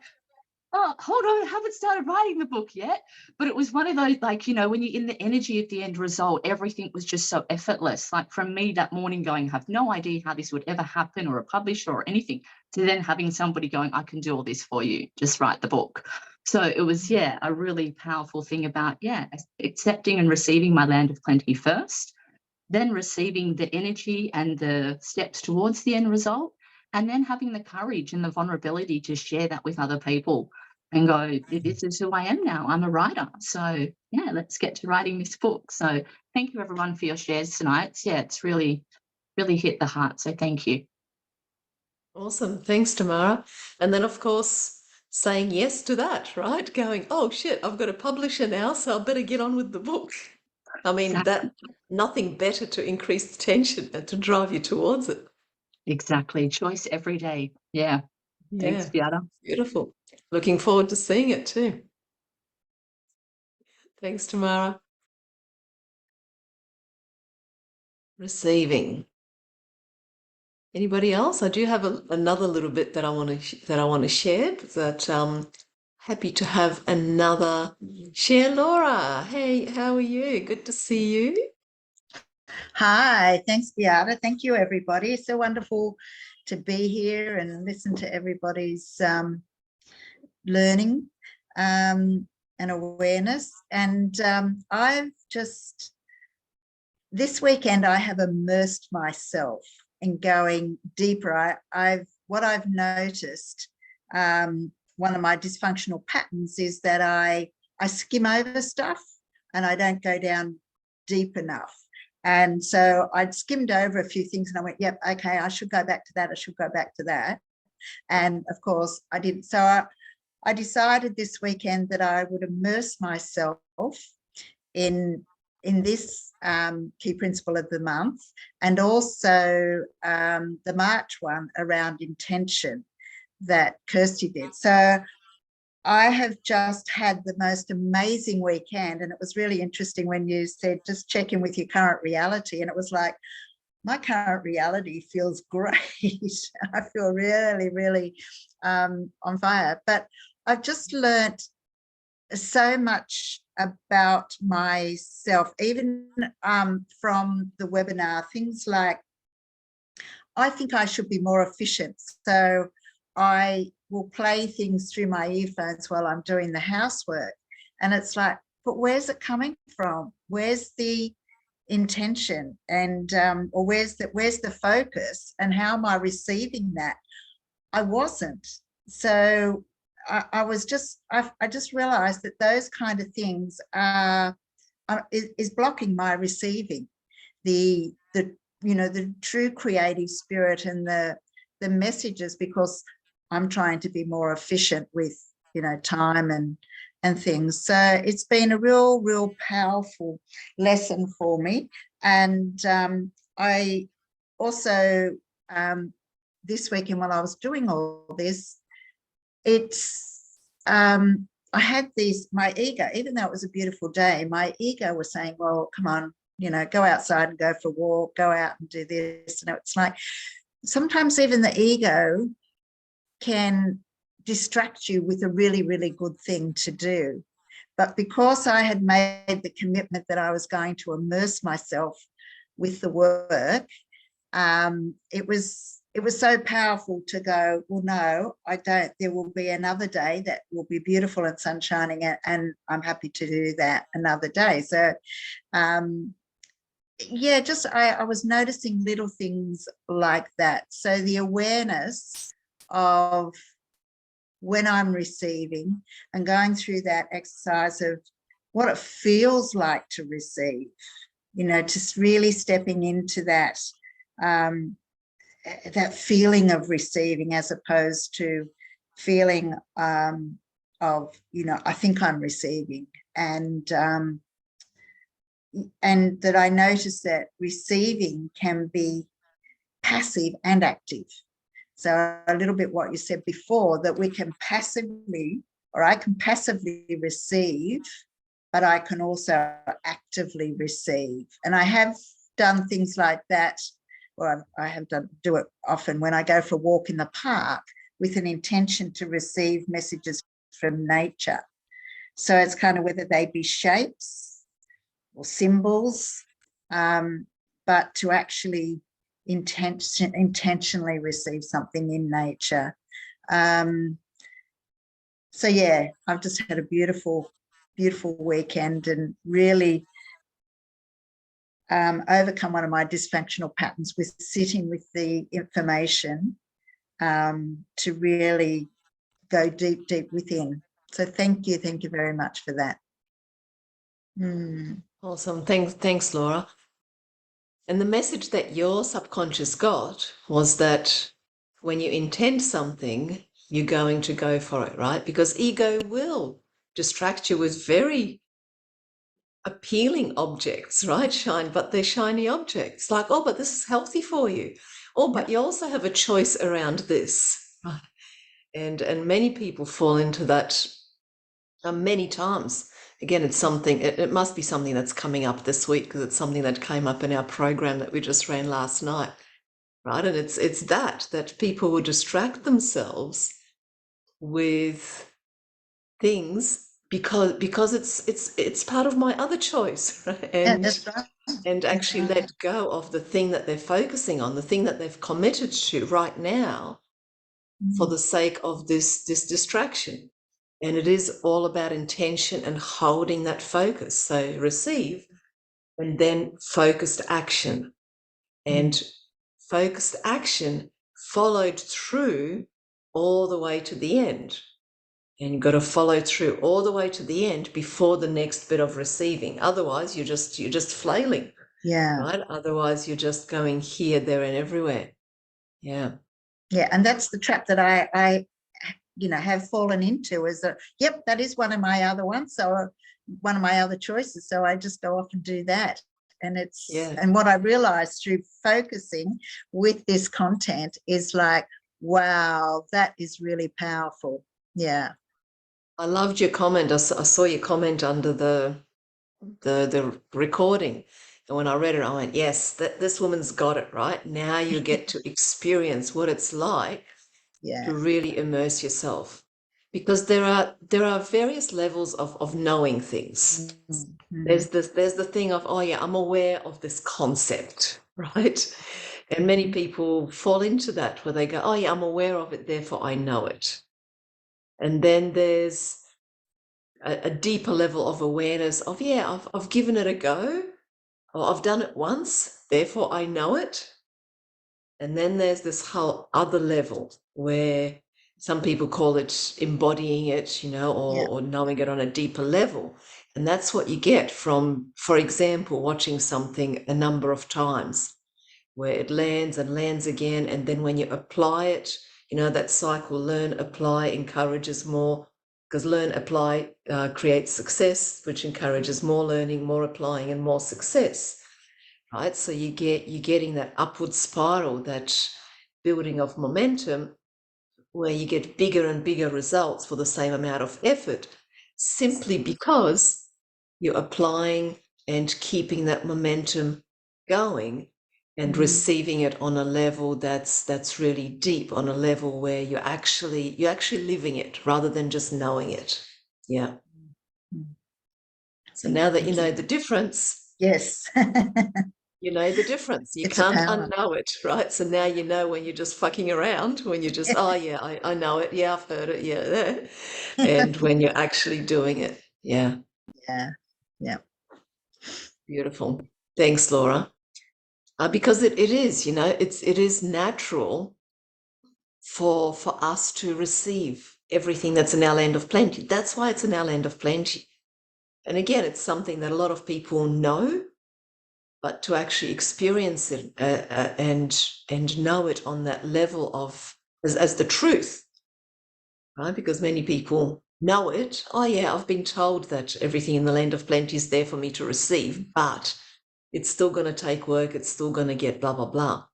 Speaker 10: oh, hold on, I haven't started writing the book yet. But it was one of those, like, you know, when you're in the energy of the end result, everything was just so effortless. Like from me that morning going, I have no idea how this would ever happen, or a publisher or anything, to then having somebody going, I can do all this for you, just write the book. So it was, yeah, a really powerful thing about, yeah, accepting and receiving my land of plenty first, then receiving the energy and the steps towards the end result, and then having the courage and the vulnerability to share that with other people and go, this is who I am now. I'm a writer. So yeah, let's get to writing this book. So thank you everyone for your shares tonight. Yeah, it's really, really hit the heart. So thank you.
Speaker 1: Awesome. Thanks, Tamara. And then, of course, saying yes to that, right? Going, oh, shit, I've got a publisher now, so I better get on with the book. I mean,
Speaker 10: Exactly.
Speaker 1: nothing better to increase the tension and to drive you towards it.
Speaker 10: Exactly. Choice every day. Yeah. Thanks, Beata.
Speaker 1: Beautiful. Looking forward to seeing it too. Thanks, Tamara. Receiving. Anybody else? I do have another little bit that I want to share. But happy to have another share. Laura, hey, how are you? Good to see you.
Speaker 9: Hi, thanks, Beata. Thank you, everybody. It's so wonderful to be here and listen to everybody's learning and awareness. And this weekend, I have immersed myself in going deeper. What I've noticed, one of my dysfunctional patterns is that I skim over stuff and I don't go down deep enough. And so I'd skimmed over a few things and I went, yep, okay, I should go back to that. I should go back to that. And of course I didn't. So I decided this weekend that I would immerse myself in this key principle of the month, and also the March one around intention that Kirsty did. So I have just had the most amazing weekend, and it was really interesting when you said just check in with your current reality, and it was like my current reality feels great. I feel really, really on fire. But I've just learnt so much about myself, even from the webinar, things like I think I should be more efficient. So I will play things through my earphones while I'm doing the housework. And it's like, but where's it coming from? Where's the intention? And or where's the focus? And how am I receiving that? I wasn't. So I just realized that those kind of things is blocking my receiving the true creative spirit and the messages, because I'm trying to be more efficient with time and things. So it's been a real powerful lesson for me. And I also this weekend while I was doing all this, I had my ego, even though it was a beautiful day, my ego was saying, well, come on, go outside and go for a walk, go out and do this. And it's like, sometimes even the ego can distract you with a really, really good thing to do. But because I had made the commitment that I was going to immerse myself with the work, it was so powerful to go, well, no, I don't. There will be another day that will be beautiful and sun shining, and I'm happy to do that another day. So, yeah, just I was noticing little things like that. So the awareness of when I'm receiving and going through that exercise of what it feels like to receive, just really stepping into that, that feeling of receiving, as opposed to feeling of, I think I'm receiving. And that I notice that receiving can be passive and active. So a little bit what you said before, that we can passively, or I can passively receive, but I can also actively receive. And I have done things like that, or I have do it often when I go for a walk in the park with an intention to receive messages from nature. So it's kind of whether they be shapes or symbols, but to actually intentionally receive something in nature. So yeah, I've just had a beautiful weekend and really overcome one of my dysfunctional patterns with sitting with the information to really go deep within. So thank you very much for that.
Speaker 1: Awesome. Thanks, Laura. And the message that your subconscious got was that when you intend something, you're going to go for it, right? Because ego will distract you with very appealing objects, right? But they're shiny objects, like, oh, but this is healthy for you. Oh, but you also have a choice around this. Right? And many people fall into that many times. Again, it's something, it must be something that's coming up this week, because it's something that came up in our program that we just ran last night, right? And it's that people will distract themselves with things because it's part of my other choice, right?
Speaker 9: That's right.
Speaker 1: And actually let go of the thing that they're focusing on, the thing that they've committed to right now for the sake of this distraction. And it is all about intention and holding that focus. So receive and then focused action. And focused action followed through all the way to the end. And you've got to follow through all the way to the end before the next bit of receiving. Otherwise, you're just flailing.
Speaker 9: Yeah.
Speaker 1: Right? Otherwise, you're just going here, there, and everywhere. Yeah.
Speaker 9: Yeah, and that's the trap that I have fallen into, is that, yep, that is one of my other ones. So one of my other choices. So I just go off and do that. And and what I realized through focusing with this content is like, wow, that is really powerful. Yeah.
Speaker 1: I loved your comment. I saw your comment under the recording. And when I read it, I went, yes, this woman's got it, right? Now you get to experience what it's like to really immerse yourself. Because there are various levels of knowing things. There's the thing of, oh yeah, I'm aware of this concept, right? And many people fall into that where they go, oh yeah, I'm aware of it, therefore I know it. And then there's a deeper level of awareness of, yeah, I've given it a go, or I've done it once, therefore I know it. And then there's this whole other level where some people call it embodying it, or knowing it on a deeper level. And that's what you get from, for example, watching something a number of times, where it lands and lands again. And then when you apply it, that cycle, learn, apply, encourages more, because learn, apply creates success, which encourages more learning, more applying, and more success. Right? So you're getting that upward spiral, that building of momentum, where you get bigger and bigger results for the same amount of effort, simply because you're applying and keeping that momentum going and receiving it on a level that's really deep, on a level where you're actually living it rather than just knowing it. Yeah. So now that you know the difference.
Speaker 9: Yes.
Speaker 1: You know the difference. You can't unknow it, right? So now you know when you're just fucking around, when you're just, oh yeah, I know it. Yeah, I've heard it. Yeah. And when you're actually doing it. Yeah.
Speaker 9: Yeah.
Speaker 1: Beautiful. Thanks, Laura. Because it is, it is natural for us to receive everything that's in our land of plenty. That's why it's in our land of plenty. And again, it's something that a lot of people know, but to actually experience it and know it on that level of as the truth, right? Because many people know it. Oh yeah, I've been told that everything in the land of plenty is there for me to receive, but it's still going to take work. It's still going to get blah, blah, blah.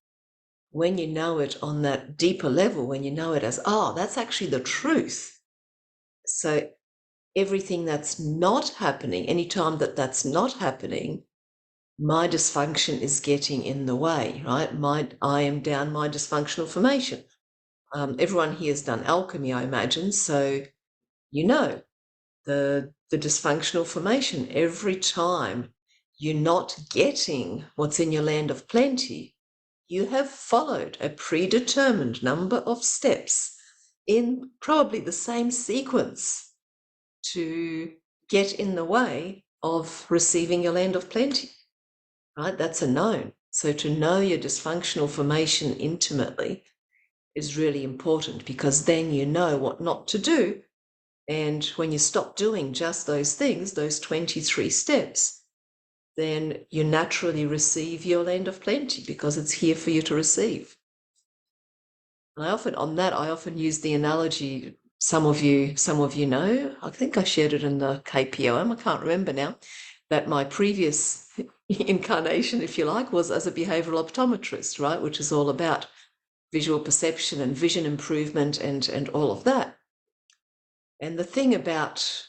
Speaker 1: when you know it on that deeper level, when you know it as, oh, that's actually the truth. So everything that's not happening, anytime that that's not happening, my dysfunction is getting in the way, right? I am down my dysfunctional formation. Everyone here has done alchemy, I imagine, so you know the dysfunctional formation. Every time you're not getting what's in your land of plenty, you have followed a predetermined number of steps in probably the same sequence to get in the way of receiving your land of plenty, right? That's a known. So to know your dysfunctional formation intimately is really important, because then you know what not to do. And when you stop doing just those things, those 23 steps, then you naturally receive your land of plenty, because it's here for you to receive. And I often use the analogy, some of you know, I think I shared it in the KPOM, I can't remember now, that my previous incarnation, if you like, was as a behavioral optometrist, right? Which is all about visual perception and vision improvement and all of that. And the thing about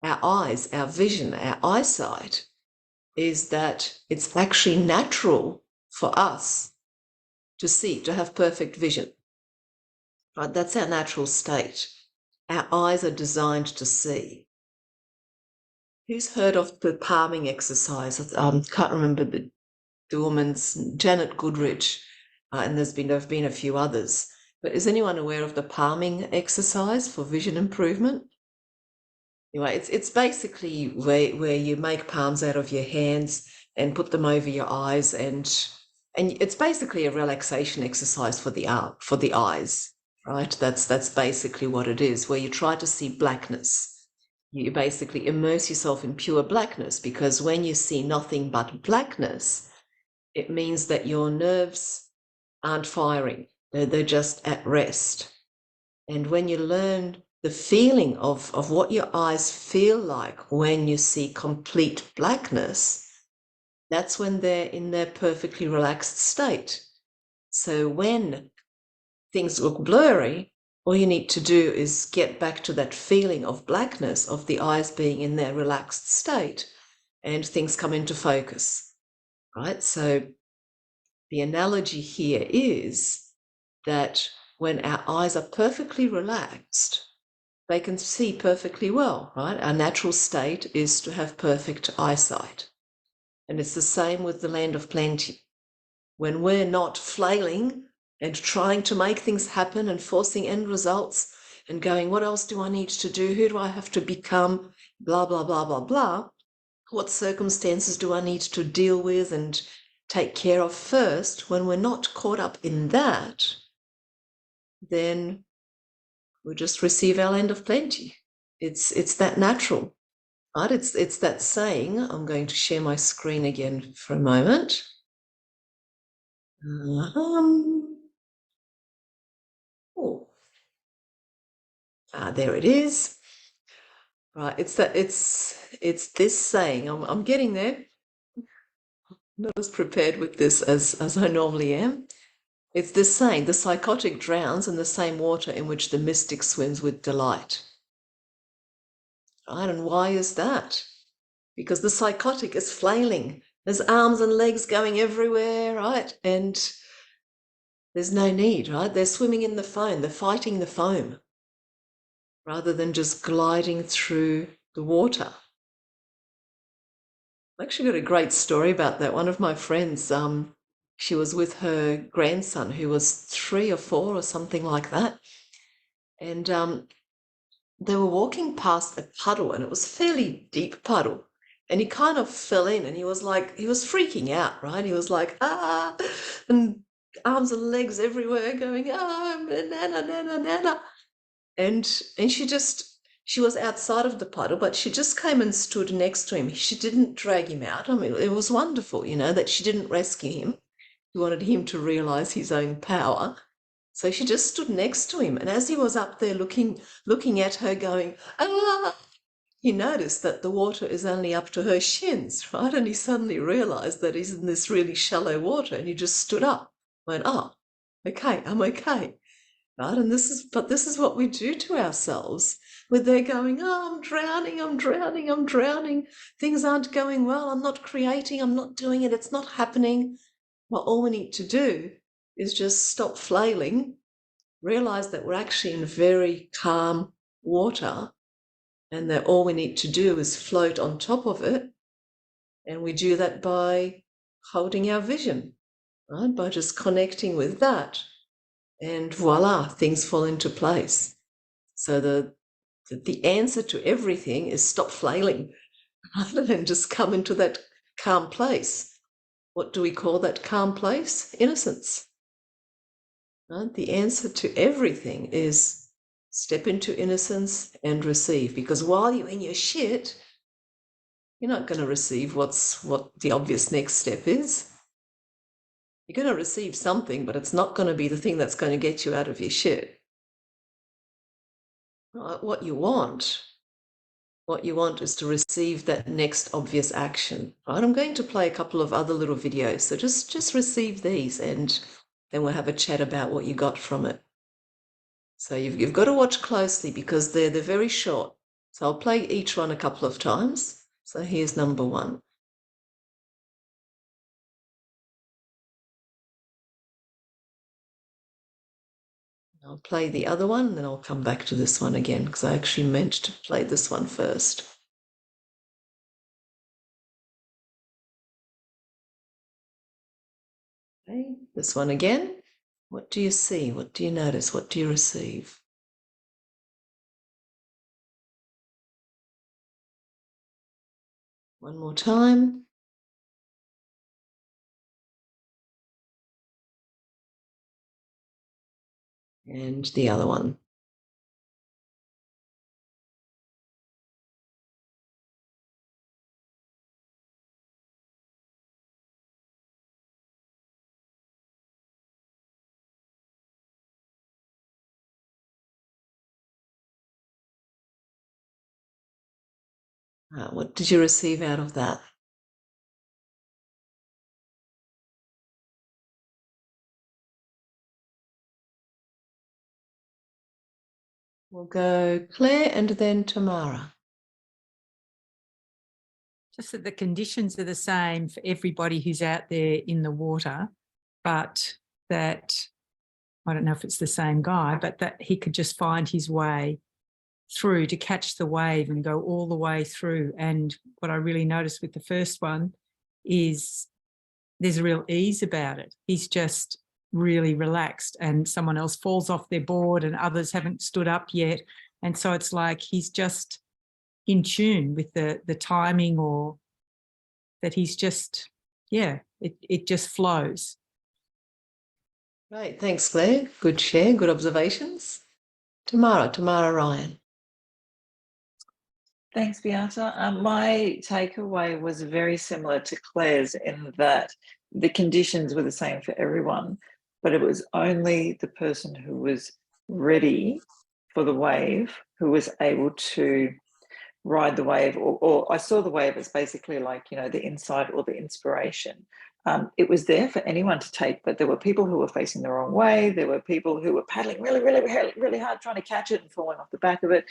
Speaker 1: our eyes, our vision, our eyesight, is that it's actually natural for us to see, to have perfect vision. Right? That's our natural state. Our eyes are designed to see. Who's heard of the palming exercise? Can't remember the woman's, Janet Goodrich, and there's been a few others. But is anyone aware of the palming exercise for vision improvement? Anyway, it's basically where you make palms out of your hands and put them over your eyes, and it's basically a relaxation exercise for the eyes, right? That's basically what it is, where you try to see blackness. You basically immerse yourself in pure blackness, because when you see nothing but blackness, it means that your nerves aren't firing. They're just at rest. And when you learn the feeling of what your eyes feel like when you see complete blackness, that's when they're in their perfectly relaxed state. So when things look blurry, all you need to do is get back to that feeling of blackness, of the eyes being in their relaxed state, and things come into focus, right? So the analogy here is that when our eyes are perfectly relaxed, they can see perfectly well, right? Our natural state is to have perfect eyesight. And it's the same with the land of plenty. When we're not flailing and trying to make things happen and forcing end results and going, what else do I need to do? Who do I have to become? Blah, blah, blah, blah, blah. What circumstances do I need to deal with and take care of first? When we're not caught up in that, then we just receive our land of plenty. It's that natural, right? It's that saying. I'm going to share my screen again for a moment. There it is. Right, it's this saying. I'm getting there. Not as prepared with this as I normally am. It's this saying: the psychotic drowns in the same water in which the mystic swims with delight. Right, and why is that? Because the psychotic is flailing. There's arms and legs going everywhere, right? And there's no need, right? They're swimming in the foam. They're fighting the foam rather than just gliding through the water. I actually got a great story about that. One of my friends, she was with her grandson who was 3 or 4 or something like that. And they were walking past a puddle, and it was a fairly deep puddle. And he kind of fell in, and he was freaking out, right? He was like, and arms and legs everywhere going, nana, nana, nana. And she was outside of the puddle, but she just came and stood next to him. She didn't drag him out. I mean, it was wonderful, that she didn't rescue him. She wanted him to realize his own power. So she just stood next to him. And as he was up there looking at her going, he noticed that the water is only up to her shins, right? And he suddenly realized that he's in this really shallow water, and he just stood up, went, Okay, I'm okay. Right? And this is what we do to ourselves, where they're going, oh, I'm drowning, I'm drowning, I'm drowning. Things aren't going well. I'm not creating, I'm not doing it, it's not happening. Well, all we need to do is just stop flailing, realize that we're actually in very calm water, and that all we need to do is float on top of it. And we do that by holding our vision, right? By just connecting with that. And voila, things fall into place. So the answer to everything is stop flailing, rather than just come into that calm place. What do we call that calm place? Innocence. Right? The answer to everything is step into innocence and receive. Because while you're in your shit, you're not going to receive what the obvious next step is. You're going to receive something, but it's not going to be the thing that's going to get you out of your shit. What you want is to receive that next obvious action. Right? I'm going to play a couple of other little videos, so just receive these, and then we'll have a chat about what you got from it. So you've got to watch closely, because they're very short. So I'll play each one a couple of times. So here's number one. I'll play the other one, and then I'll come back to this one again, because I actually meant to play this one first. Okay, this one again. What do you see? What do you notice? What do you receive? One more time. And the other one. What did you receive out of that? We'll go Claire and then Tamara.
Speaker 11: Just that the conditions are the same for everybody who's out there in the water, but that, I don't know if it's the same guy, but that he could just find his way through to catch the wave and go all the way through. And what I really noticed with the first one is there's a real ease about it. He's just really relaxed, and someone else falls off their board and others haven't stood up yet. And so it's like he's just in tune with the timing, or that he's just, yeah, it just flows.
Speaker 1: Right, thanks, Claire. Good share, good observations. Tamara Ryan.
Speaker 6: Thanks, Beata. My takeaway was very similar to Claire's, in that the conditions were the same for everyone, but it was only the person who was ready for the wave who was able to ride the wave, or I saw the wave as basically like, you know, the insight or the inspiration. It was there for anyone to take, but there were people who were facing the wrong way. There were people who were paddling really hard, trying to catch it and falling off the back of it.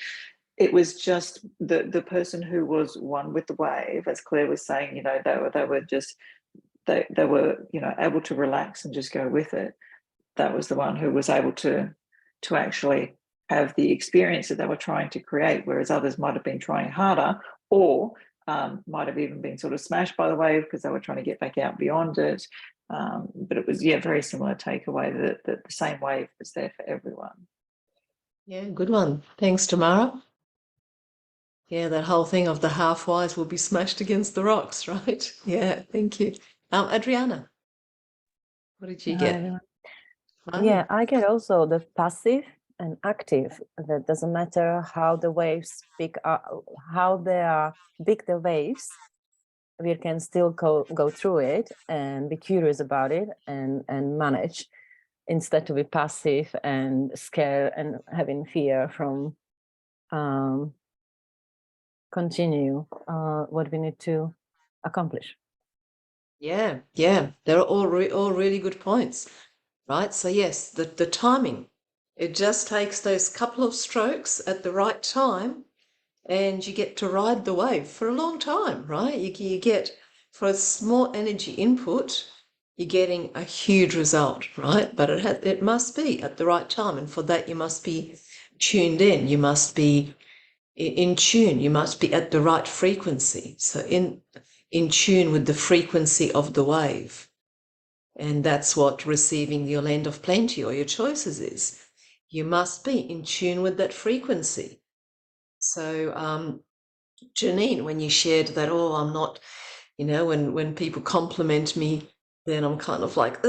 Speaker 6: It was just the person who was one with the wave, as Claire was saying, you know, they were, you know, able to relax and just go with it. That was the one who was able to actually have the experience that they were trying to create, whereas others might have been trying harder, or might have even been sort of smashed by the wave because they were trying to get back out beyond it. But it was, yeah, very similar takeaway that the same wave was there for everyone.
Speaker 1: Yeah, good one. Thanks, Tamara. Yeah, that whole thing of the half wise will be smashed against the rocks, right? Yeah, thank you. Adriana, what did you get?
Speaker 12: Yeah, I get also the passive and active. That doesn't matter how the waves pick up, how they are big the waves, we can still go through it and be curious about it and manage, instead to be passive and scared and having fear from continue what we need to accomplish.
Speaker 1: Yeah, they're all really good points. right? So yes, the timing, it just takes those couple of strokes at the right time and you get to ride the wave for a long time, right? You get, for a small energy input, you're getting a huge result, right? But it must be at the right time. And for that, you must be tuned in. You must be in tune. You must be at the right frequency. So in tune with the frequency of the wave. And that's what receiving your land of plenty or your choices is. You must be in tune with that frequency. So, Janine, when you shared that, oh, I'm not, when people compliment me, then I'm kind of like,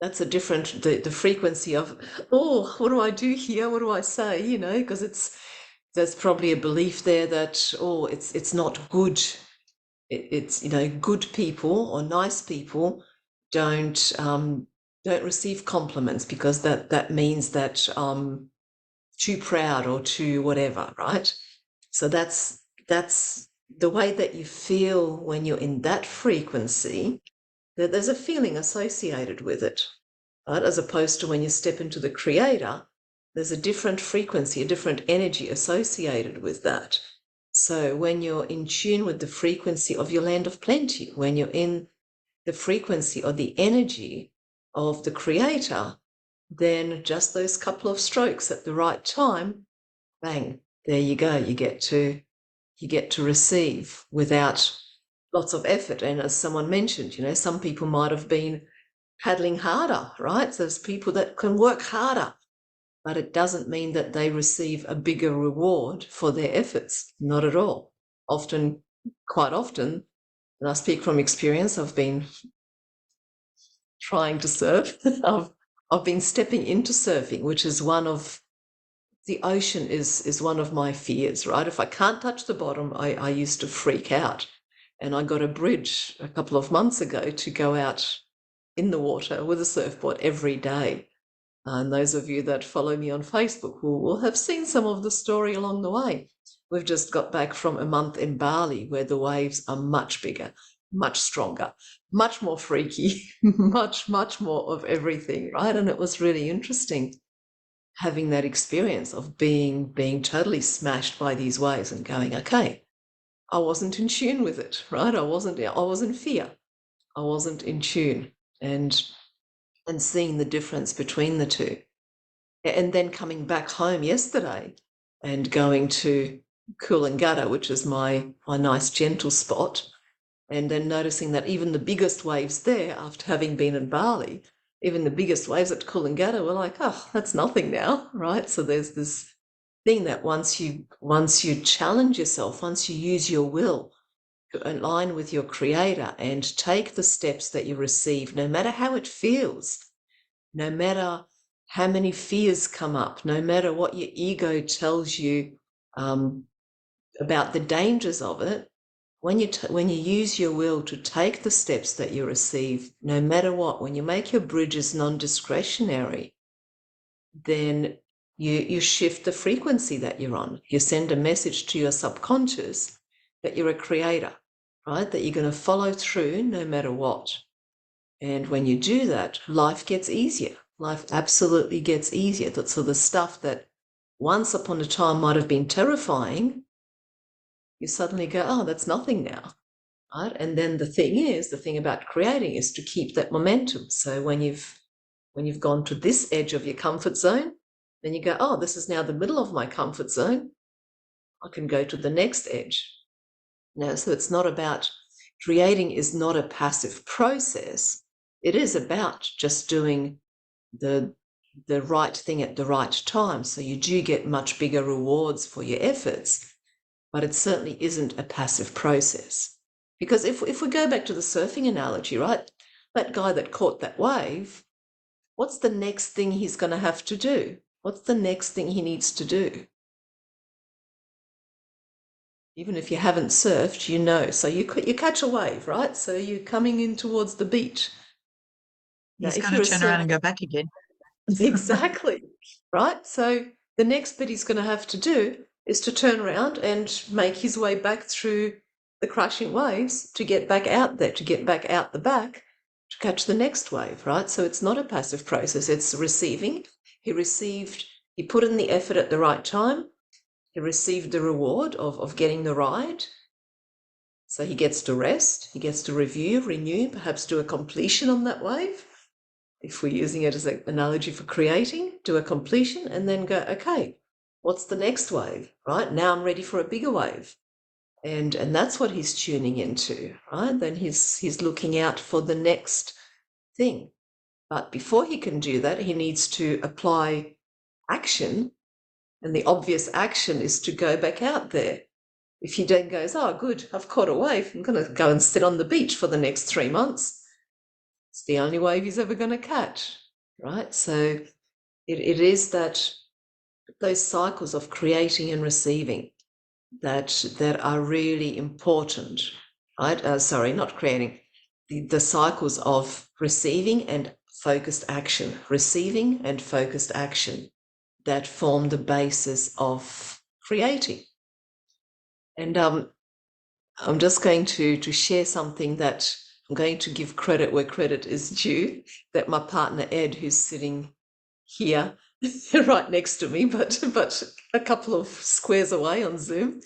Speaker 1: that's a different, the frequency of, oh, what do I do here? What do I say? Because there's probably a belief there that, oh, it's not good. It's, good people or nice people don't receive compliments because that means that too proud or too whatever, right? So that's the way that you feel when you're in that frequency, that there's a feeling associated with it, right? As opposed to when you step into the creator, there's a different frequency, a different energy associated with that. So when you're in tune with the frequency of your land of plenty, when you're in the frequency or the energy of the creator, then just those couple of strokes at the right time, bang, there you go. You get to receive without lots of effort. And as someone mentioned, some people might have been paddling harder, right? So there's people that can work harder, but it doesn't mean that they receive a bigger reward for their efforts. Not at all. Quite often, and I speak from experience, I've been trying to surf. I've been stepping into surfing, which is the ocean is one of my fears, right? If I can't touch the bottom, I used to freak out. And I got a bridge a couple of months ago to go out in the water with a surfboard every day. And those of you that follow me on Facebook will have seen some of the story along the way. We've just got back from a month in Bali where the waves are much bigger, much stronger, much more freaky, much more of everything, right? And it was really interesting having that experience of being totally smashed by these waves and going, okay, I wasn't in tune with it, right? I was in fear. I wasn't in tune and seeing the difference between the two. And then coming back home yesterday and going to Coolangatta, which is my nice gentle spot, and then noticing that even the biggest waves there, after having been in Bali, even the biggest waves at Coolangatta were like, oh, that's nothing now, right? So there's this thing that once you challenge yourself, once you use your will to align with your creator and take the steps that you receive, no matter how it feels, no matter how many fears come up, no matter what your ego tells you about the dangers of it, when you use your will to take the steps that you receive, no matter what, when you make your bridges non-discretionary, then you shift the frequency that you're on. You send a message to your subconscious that you're a creator, right? That you're going to follow through no matter what. And when you do that, life gets easier. Life absolutely gets easier. So the stuff that once upon a time might have been terrifying, you suddenly go, oh, that's nothing now, right? And then the thing about creating is to keep that momentum. So when you've gone to this edge of your comfort zone, then you go, oh, this is now the middle of my comfort zone. I can go to the next edge. Now, so it's not about, creating is not a passive process. It is about just doing the right thing at the right time. So you do get much bigger rewards for your efforts, but it certainly isn't a passive process. Because if we go back to the surfing analogy, right, that guy that caught that wave, what's the next thing he's going to have to do? What's the next thing he needs to do? Even if you haven't surfed, so you catch a wave, right? So you're coming in towards the beach.
Speaker 8: He's going to turn around and go back again.
Speaker 1: Exactly, right? So the next bit he's going to have to do is to turn around and make his way back through the crashing waves to get back out there, to get back out the back to catch the next wave, right? So it's not a passive process, it's receiving. He put in the effort at the right time. He received the reward of getting the ride. So he gets to rest, he gets to review, renew, perhaps do a completion on that wave. If we're using it as an analogy for creating, do a completion and then go, okay, what's the next wave, right? Now I'm ready for a bigger wave. And that's what he's tuning into, right? Then he's looking out for the next thing. But before he can do that, he needs to apply action. And the obvious action is to go back out there. If he then goes, oh, good, I've caught a wave, I'm going to go and sit on the beach for the next 3 months. It's the only wave he's ever going to catch, right? So it is those cycles of creating and receiving that are really important, right? Sorry, not creating. The cycles of receiving and focused action, receiving and focused action that form the basis of creating. And I'm just going to share something that I'm going to give credit where credit is due, that my partner Ed, who's sitting here right next to me, but a couple of squares away on Zoom,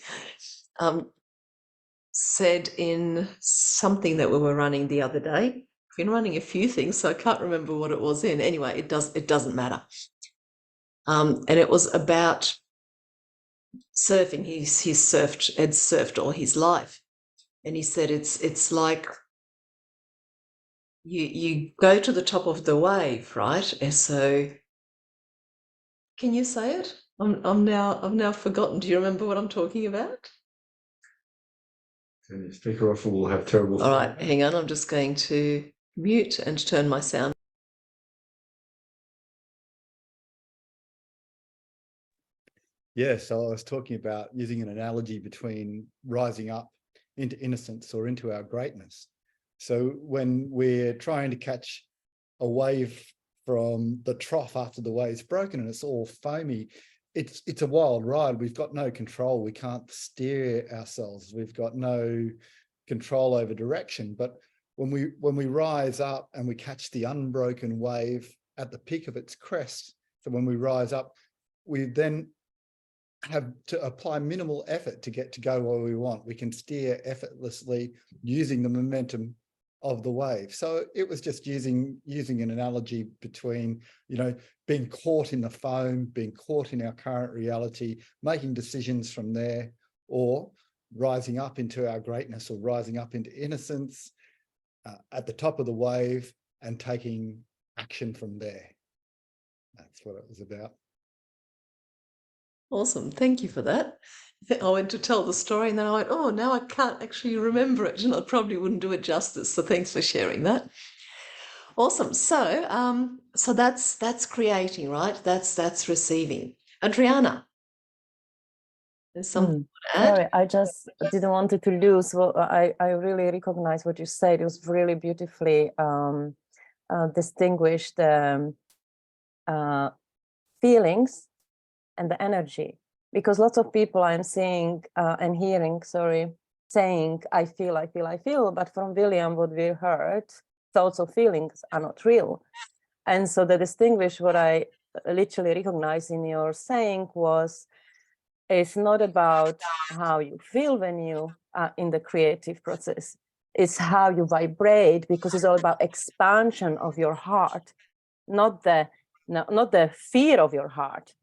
Speaker 1: said in something that we were running the other day. I've been running a few things, so I can't remember what it was in. Anyway, it doesn't matter. And it was about surfing. Ed's surfed all his life. And he said it's like you go to the top of the wave, right? And so can you say it? I've now forgotten. Do you remember what I'm talking about?
Speaker 13: Turn your speaker off or we'll have terrible.
Speaker 1: All right, hang on. I'm just going to mute and turn my sound.
Speaker 14: Yeah, so I was talking about using an analogy between rising up into innocence or into our greatness. So when we're trying to catch a wave from the trough after the wave's broken and it's all foamy, it's a wild ride. We've got no control. We can't steer ourselves. We've got no control over direction. But when we rise up and we catch the unbroken wave at the peak of its crest, so when we rise up, we then have to apply minimal effort to get to go where we want. We can steer effortlessly using the momentum of the wave. So it was just using an analogy between, being caught in the foam, being caught in our current reality, making decisions from there, or rising up into our greatness or rising up into innocence at the top of the wave and taking action from there. That's what it was about.
Speaker 1: Awesome. Thank you for that. I went to tell the story and then I went, oh, now I can't actually remember it and I probably wouldn't do it justice. So thanks for sharing that. Awesome. So so that's creating, right? That's receiving. Adriana, there's something to add?
Speaker 12: Sorry, I just didn't want it to lose. Well, I really recognize what you said. It was really beautifully distinguished feelings and the energy, because lots of people I'm seeing and hearing, saying, I feel, but from William, what we heard, thoughts or feelings are not real. And so the distinguish what I literally recognized in your saying was, it's not about how you feel when you are in the creative process. It's how you vibrate, because it's all about expansion of your heart, not the fear of your heart.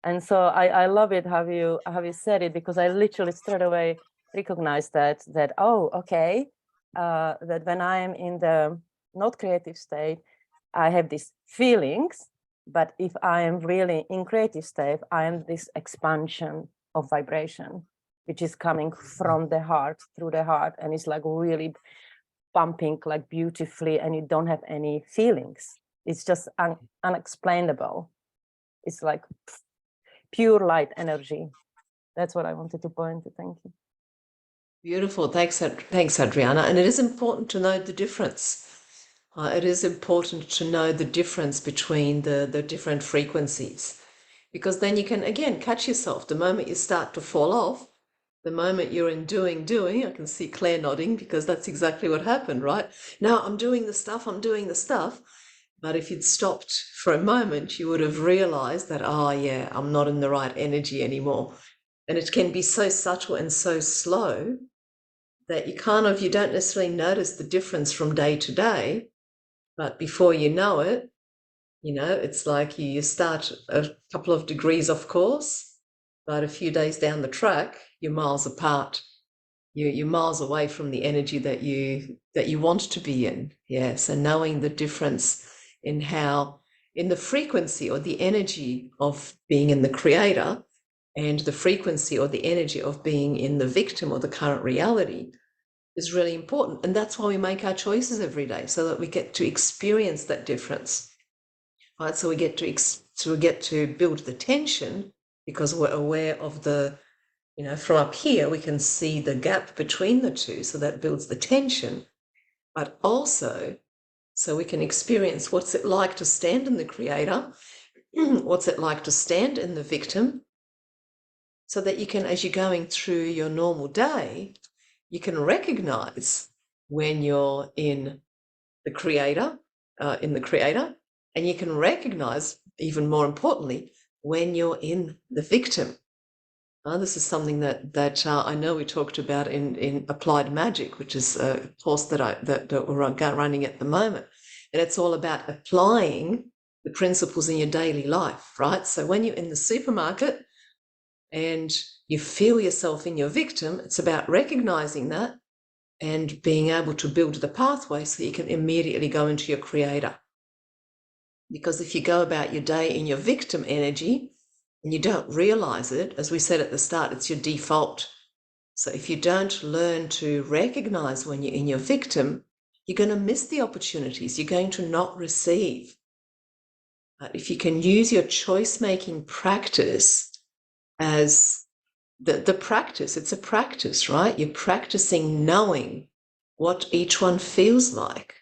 Speaker 12: And so I love it how you said it, because I literally straight away recognized that oh, okay, that when I am in the not creative state, I have these feelings, but if I am really in creative state, I am this expansion of vibration, which is coming from the heart, through the heart, and it's like really pumping like beautifully, and you don't have any feelings. It's just unexplainable. It's like pure light energy. That's what I wanted to point to. Thank you.
Speaker 1: Beautiful. Thanks, Adriana. And it is important to know the difference. It is important to know the difference between the different frequencies, because then you can, again, catch yourself. The moment you start to fall off, The moment you're in doing, I can see Claire nodding because that's exactly what happened, right? Now I'm doing the stuff, I'm doing the stuff. But if you'd stopped for a moment, you would have realized that, oh yeah, I'm not in the right energy anymore. And it can be so subtle and so slow that you don't necessarily notice the difference from day to day. But before you know it, it's like you start a couple of degrees off course, but a few days down the track, you're miles apart. You're miles away from the energy that you want to be in. Yeah. So knowing the difference in the frequency or the energy of being in the creator and the frequency or the energy of being in the victim or the current reality is really important. And that's why we make our choices every day, so that we get to experience that difference. Right? So we get to build the tension because we're aware of the, from up here, we can see the gap between the two. So that builds the tension, but also so we can experience what's it like to stand in the creator, what's it like to stand in the victim, so that you can, as you're going through your normal day, you can recognize when you're in the creator, and you can recognize, even more importantly, when you're in the victim. This is something that I know we talked about in Applied Magic, which is a course that we're running at the moment. And it's all about applying the principles in your daily life, right? So when you're in the supermarket and you feel yourself in your victim, it's about recognizing that and being able to build the pathway so you can immediately go into your creator. Because if you go about your day in your victim energy and you don't realize it, as we said at the start, it's your default. So if you don't learn to recognize when you're in your victim, you're going to miss the opportunities. You're going to not receive. But if you can use your choice-making practice as the practice, it's a practice, right? You're practicing knowing what each one feels like,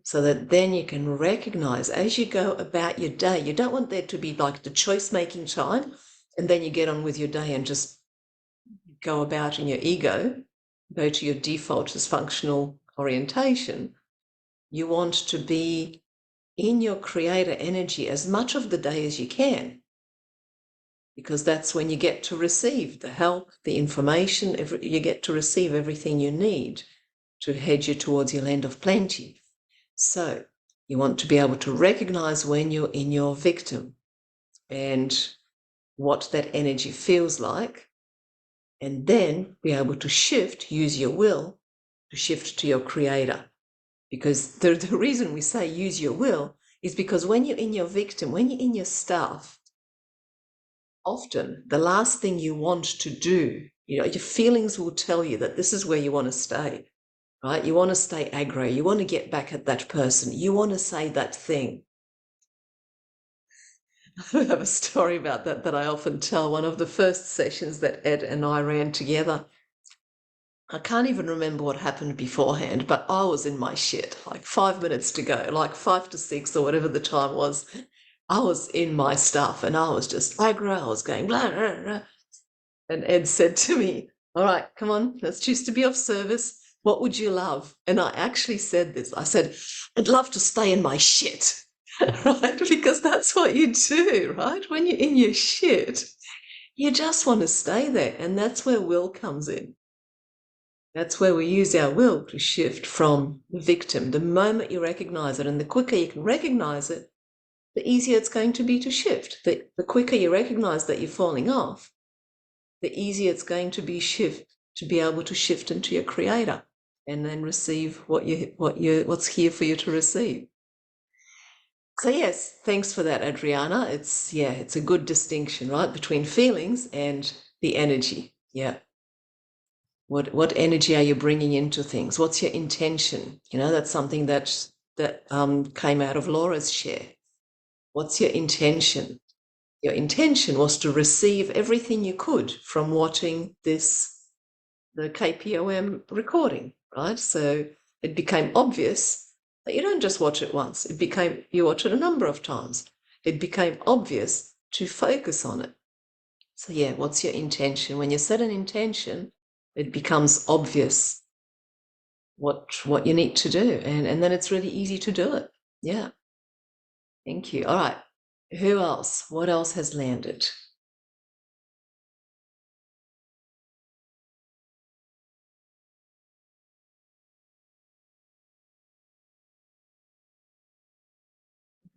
Speaker 1: so that then you can recognize as you go about your day. You don't want there to be like the choice-making time, and then you get on with your day and just go about in your ego, go to your default dysfunctional orientation. You want to be in your creator energy as much of the day as you can, because that's when you get to receive the help, the information, you get to receive everything you need to head you towards your land of plenty. So you want to be able to recognize when you're in your victim and what that energy feels like, and then be able to use your will to shift to your creator. Because the reason we say use your will is because when you're in your victim, when you're in your stuff, often the last thing you want to do, your feelings will tell you that this is where you want to stay, right? You want to stay aggro. You want to get back at that person. You want to say that thing. I have a story about that I often tell. One of the first sessions that Ed and I ran together, I can't even remember what happened beforehand, but I was in my shit, like 5 minutes to go, like 5 to 6 or whatever the time was. I was in my stuff and I was just aggro. I was going blah, blah, blah. And Ed said to me, all right, come on, let's choose to be of service. What would you love? And I actually said this. I said, I'd love to stay in my shit, right? Because that's what you do, right? When you're in your shit, you just want to stay there. And that's where will comes in. That's where we use our will to shift from the victim. The moment you recognize it, and the quicker you can recognize it, the easier it's going to be to shift. The quicker you recognize that you're falling off, the easier it's going to be to be able to shift into your creator and then receive what's here for you to receive. So yes, thanks for that, Adriana. It's a good distinction, right, between feelings and the energy. Yeah. What energy are you bringing into things? What's your intention? That's something that came out of Laura's share. What's your intention? Your intention was to receive everything you could from watching the KPOM recording, right? So it became obvious that you don't just watch it once. You watch it a number of times. It became obvious to focus on it. So yeah, what's your intention? When you set an intention, it becomes obvious what you need to do, and then it's really easy to do it. Yeah. Thank you. All right. Who else? What else has landed?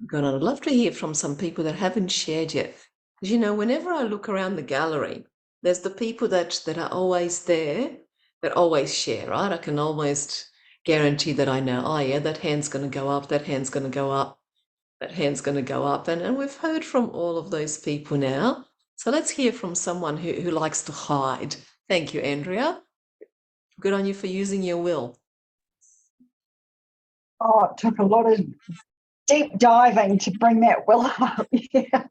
Speaker 1: Good. I'd love to hear from some people that haven't shared yet. Because, you know, whenever I look around the gallery, there's the people that are always there, that always share, right? I can almost guarantee that I know, oh yeah, that hand's going to go up, that hand's going to go up, that hand's going to go up. And we've heard from all of those people now. So let's hear from someone who likes to hide. Thank you, Andrea. Good on you for using your will.
Speaker 15: Oh, it took a lot of deep diving to bring that will up. Yeah.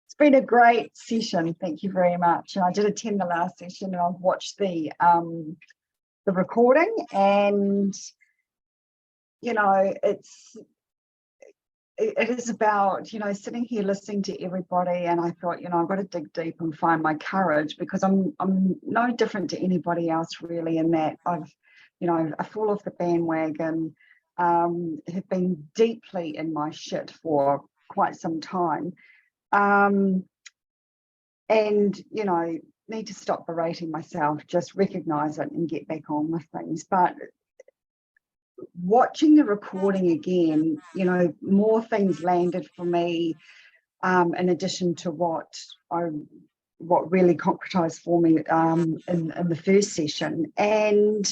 Speaker 15: It's been a great session. Thank you very much. And I did attend the last session, and I've watched the recording, and you know, it is about, you know, sitting here listening to everybody, and I thought, you know, I've got to dig deep and find my courage, because I'm no different to anybody else really, in that I fall off the bandwagon, have been deeply in my shit for quite some time, and you know, need to stop berating myself, just recognize it and get back on with things. But watching the recording again, you know, more things landed for me, in addition to what really concretized for me in the first session. And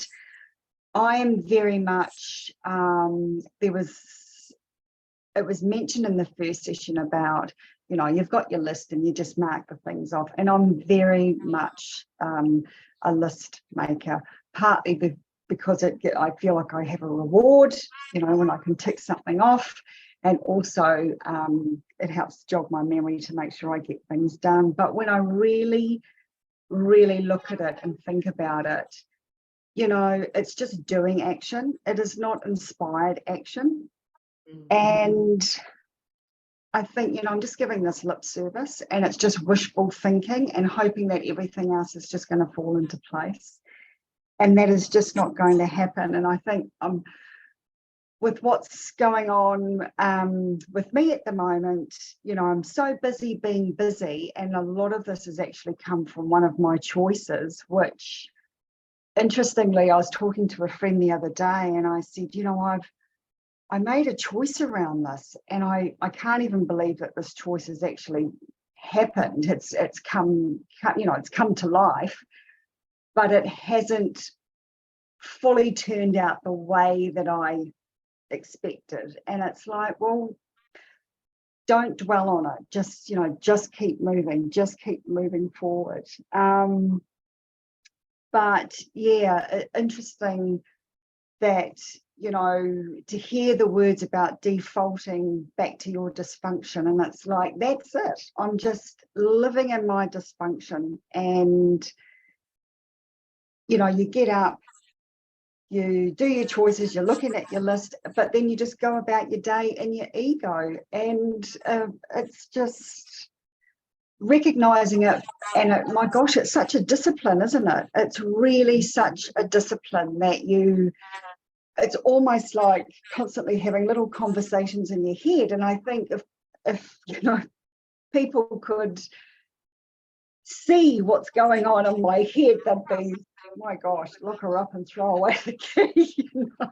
Speaker 15: I am very much, it was mentioned in the first session about, you know, you've got your list and you just mark the things off. And I'm very much a list maker, partly because I feel like I have a reward, you know, when I can tick something off. And also it helps jog my memory to make sure I get things done. But when I really, really look at it and think about it, you know, it's just doing action. It is not inspired action. And I think, you know, I'm just giving this lip service, and it's just wishful thinking and hoping that everything else is just going to fall into place. And that is just not going to happen. And I think with what's going on with me at the moment, you know, I'm so busy being busy. And a lot of this has actually come from one of my choices, which, interestingly, I was talking to a friend the other day, and I said, you know, I made a choice around this, and I can't even believe that this choice has actually happened. It's come, you know, it's come to life, but it hasn't fully turned out the way that I expected. And it's like, well, don't dwell on it. Just, you know, just keep moving forward. But yeah, interesting that, you know, to hear the words about defaulting back to your dysfunction, and it's like, that's it. I'm just living in my dysfunction. And, you know, you get up, you do your choices, you're looking at your list, but then you just go about your day in your ego. And it's just recognizing it. And my gosh, it's such a discipline, isn't it? It's really such a discipline that it's almost like constantly having little conversations in your head. And I think if you know, people could see what's going on in my head, they'd be, oh my gosh, look her up and throw away the key. You know?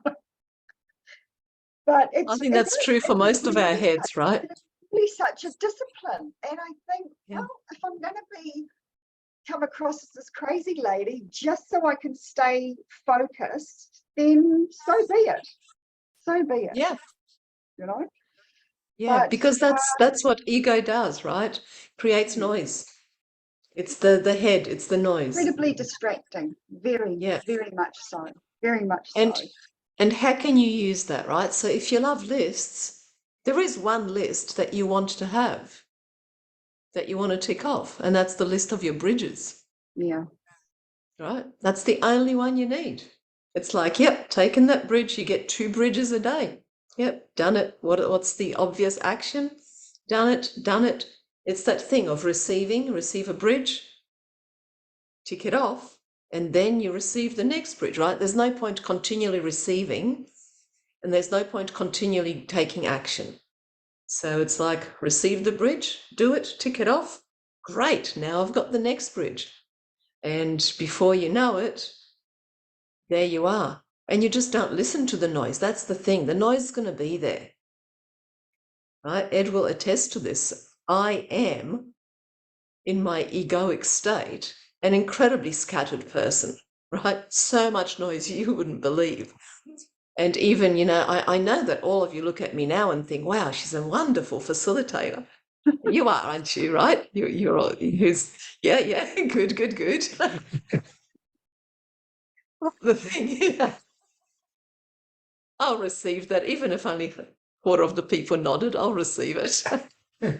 Speaker 15: But
Speaker 1: I think that's true for most of our heads, right?
Speaker 15: It's really such a discipline. And I think, well, if I'm going to come across as this crazy lady just so I can stay focused, then so be it. So be it.
Speaker 1: Yeah.
Speaker 15: You know?
Speaker 1: Yeah,
Speaker 15: But,
Speaker 1: because that's what ego does, right? Creates noise. It's the head, it's the noise.
Speaker 15: Incredibly distracting. Very much so. Very much so.
Speaker 1: And how can you use that, right? So if you love lists, there is one list that you want to have, that you want to tick off, and that's the list of your bridges.
Speaker 15: Yeah.
Speaker 1: Right? That's the only one you need. It's like, yep, taking that bridge, you get 2 bridges a day. Yep, done it. What's the obvious action? Done it. It's that thing of receive a bridge, tick it off, and then you receive the next bridge, right? There's no point continually receiving, and there's no point continually taking action. So it's like, receive the bridge, do it, tick it off. Great, now I've got the next bridge. And before you know it, there you are. And you just don't listen to the noise. That's the thing. The noise is going to be there. Right? Ed will attest to this. I am, in my egoic state, an incredibly scattered person, right? So much noise you wouldn't believe. And even, you know, I know that all of you look at me now and think, wow, she's a wonderful facilitator. You are, aren't you, right? You're all, yeah, good. The thing, I'll receive that, even if only a quarter of the people nodded, I'll receive it.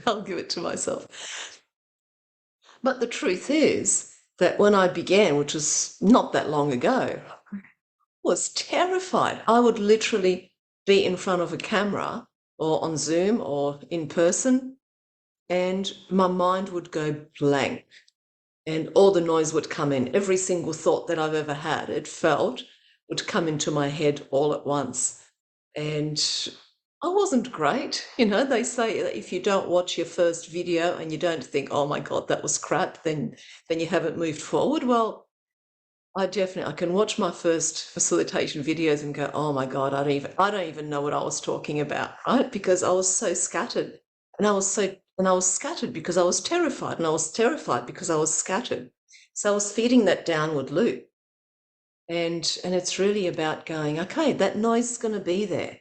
Speaker 1: I'll give it to myself. But the truth is that when I began, which was not that long ago, I was terrified. I would literally be in front of a camera or on Zoom or in person, and my mind would go blank and all the noise would come in. Every single thought that I've ever had, it felt, would come into my head all at once. And I wasn't great. You know, they say that if you don't watch your first video and you don't think, oh my God, that was crap, then you haven't moved forward. Well, I can watch my first facilitation videos and go, oh my God, I don't even know what I was talking about, right? Because I was so scattered, and I was scattered because I was terrified, and I was terrified because I was scattered. So I was feeding that downward loop. And it's really about going, okay, that noise is going to be there.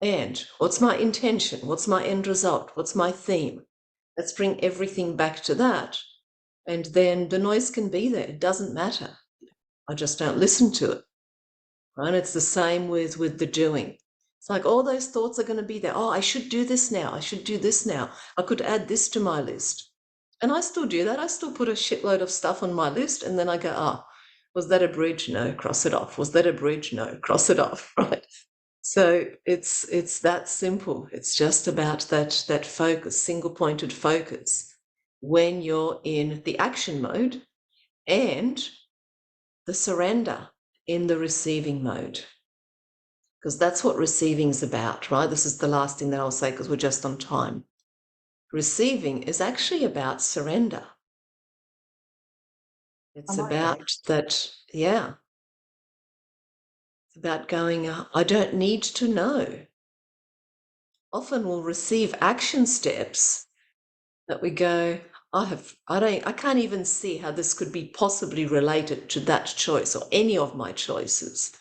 Speaker 1: And what's my intention? What's my end result? What's my theme? Let's bring everything back to that. And then the noise can be there. It doesn't matter. I just don't listen to it. Right? It's the same with the doing. It's like all those thoughts are going to be there. Oh, I should do this now. I should do this now. I could add this to my list. And I still do that. I still put a shitload of stuff on my list. And then I go, oh, was that a bridge? No, cross it off. Was that a bridge? No, cross it off. Right? So it's that simple. It's just about that focus, single-pointed focus when you're in the action mode, and the surrender in the receiving mode. Because that's what receiving is about, right? This is the last thing that I'll say because we're just on time. Receiving is actually about surrender. It's about that, yeah. It's about going, I don't need to know. Often we'll receive action steps that we go, I can't even see how this could be possibly related to that choice or any of my choices.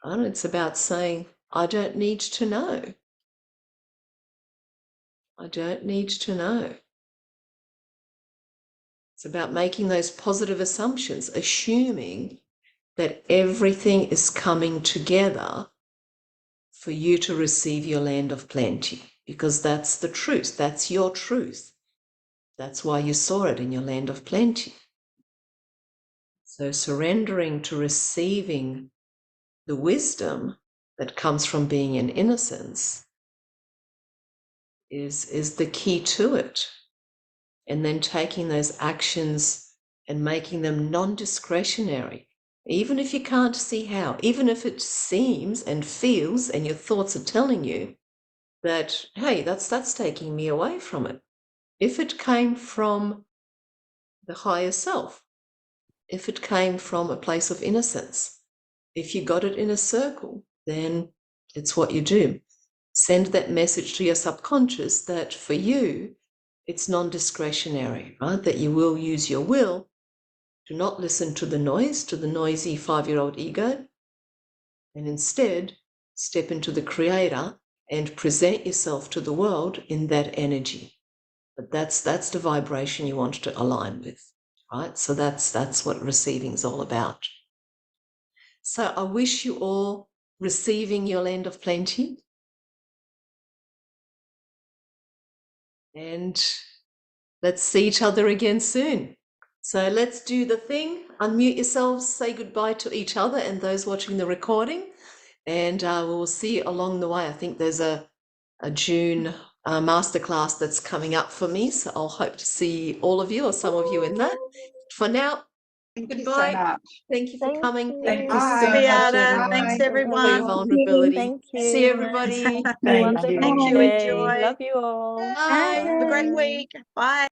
Speaker 1: And it's about saying, I don't need to know. I don't need to know. It's about making those positive assumptions, assuming that everything is coming together for you to receive your land of plenty, because that's the truth. That's your truth. That's why you saw it in your land of plenty. So surrendering to receiving the wisdom that comes from being in innocence is the key to it. And then taking those actions and making them non-discretionary, even if you can't see how, even if it seems and feels and your thoughts are telling you that, hey, that's taking me away from it. If it came from the higher self, if it came from a place of innocence, if you got it in a circle, then it's what you do. Send that message to your subconscious that for you, it's non-discretionary, right? That you will use your will to not listen to the noise, to the noisy 5-year-old ego, and instead step into the creator and present yourself to the world in that energy. But that's the vibration you want to align with, right? So that's what receiving is all about. So I wish you all receiving your land of plenty. And let's see each other again soon. So let's do the thing. Unmute yourselves, say goodbye to each other and those watching the recording. And we'll see you along the way. I think there's a June masterclass that's coming up for me. So I'll hope to see all of you or some of you in that. For now,
Speaker 15: Thank you so
Speaker 1: goodbye.
Speaker 15: much.
Speaker 1: Thank you for coming.
Speaker 6: Thank you
Speaker 2: Bye.
Speaker 6: so much,
Speaker 8: Beata,
Speaker 6: everyone.
Speaker 8: thanks
Speaker 2: Bye.
Speaker 1: For your
Speaker 8: everyone.
Speaker 1: vulnerability.
Speaker 12: Thank you.
Speaker 1: See everybody.
Speaker 6: Thank you.
Speaker 8: Thank you,
Speaker 12: Enjoy.
Speaker 8: enjoy.
Speaker 12: Love you all.
Speaker 1: Bye.
Speaker 8: Have a great week. Bye.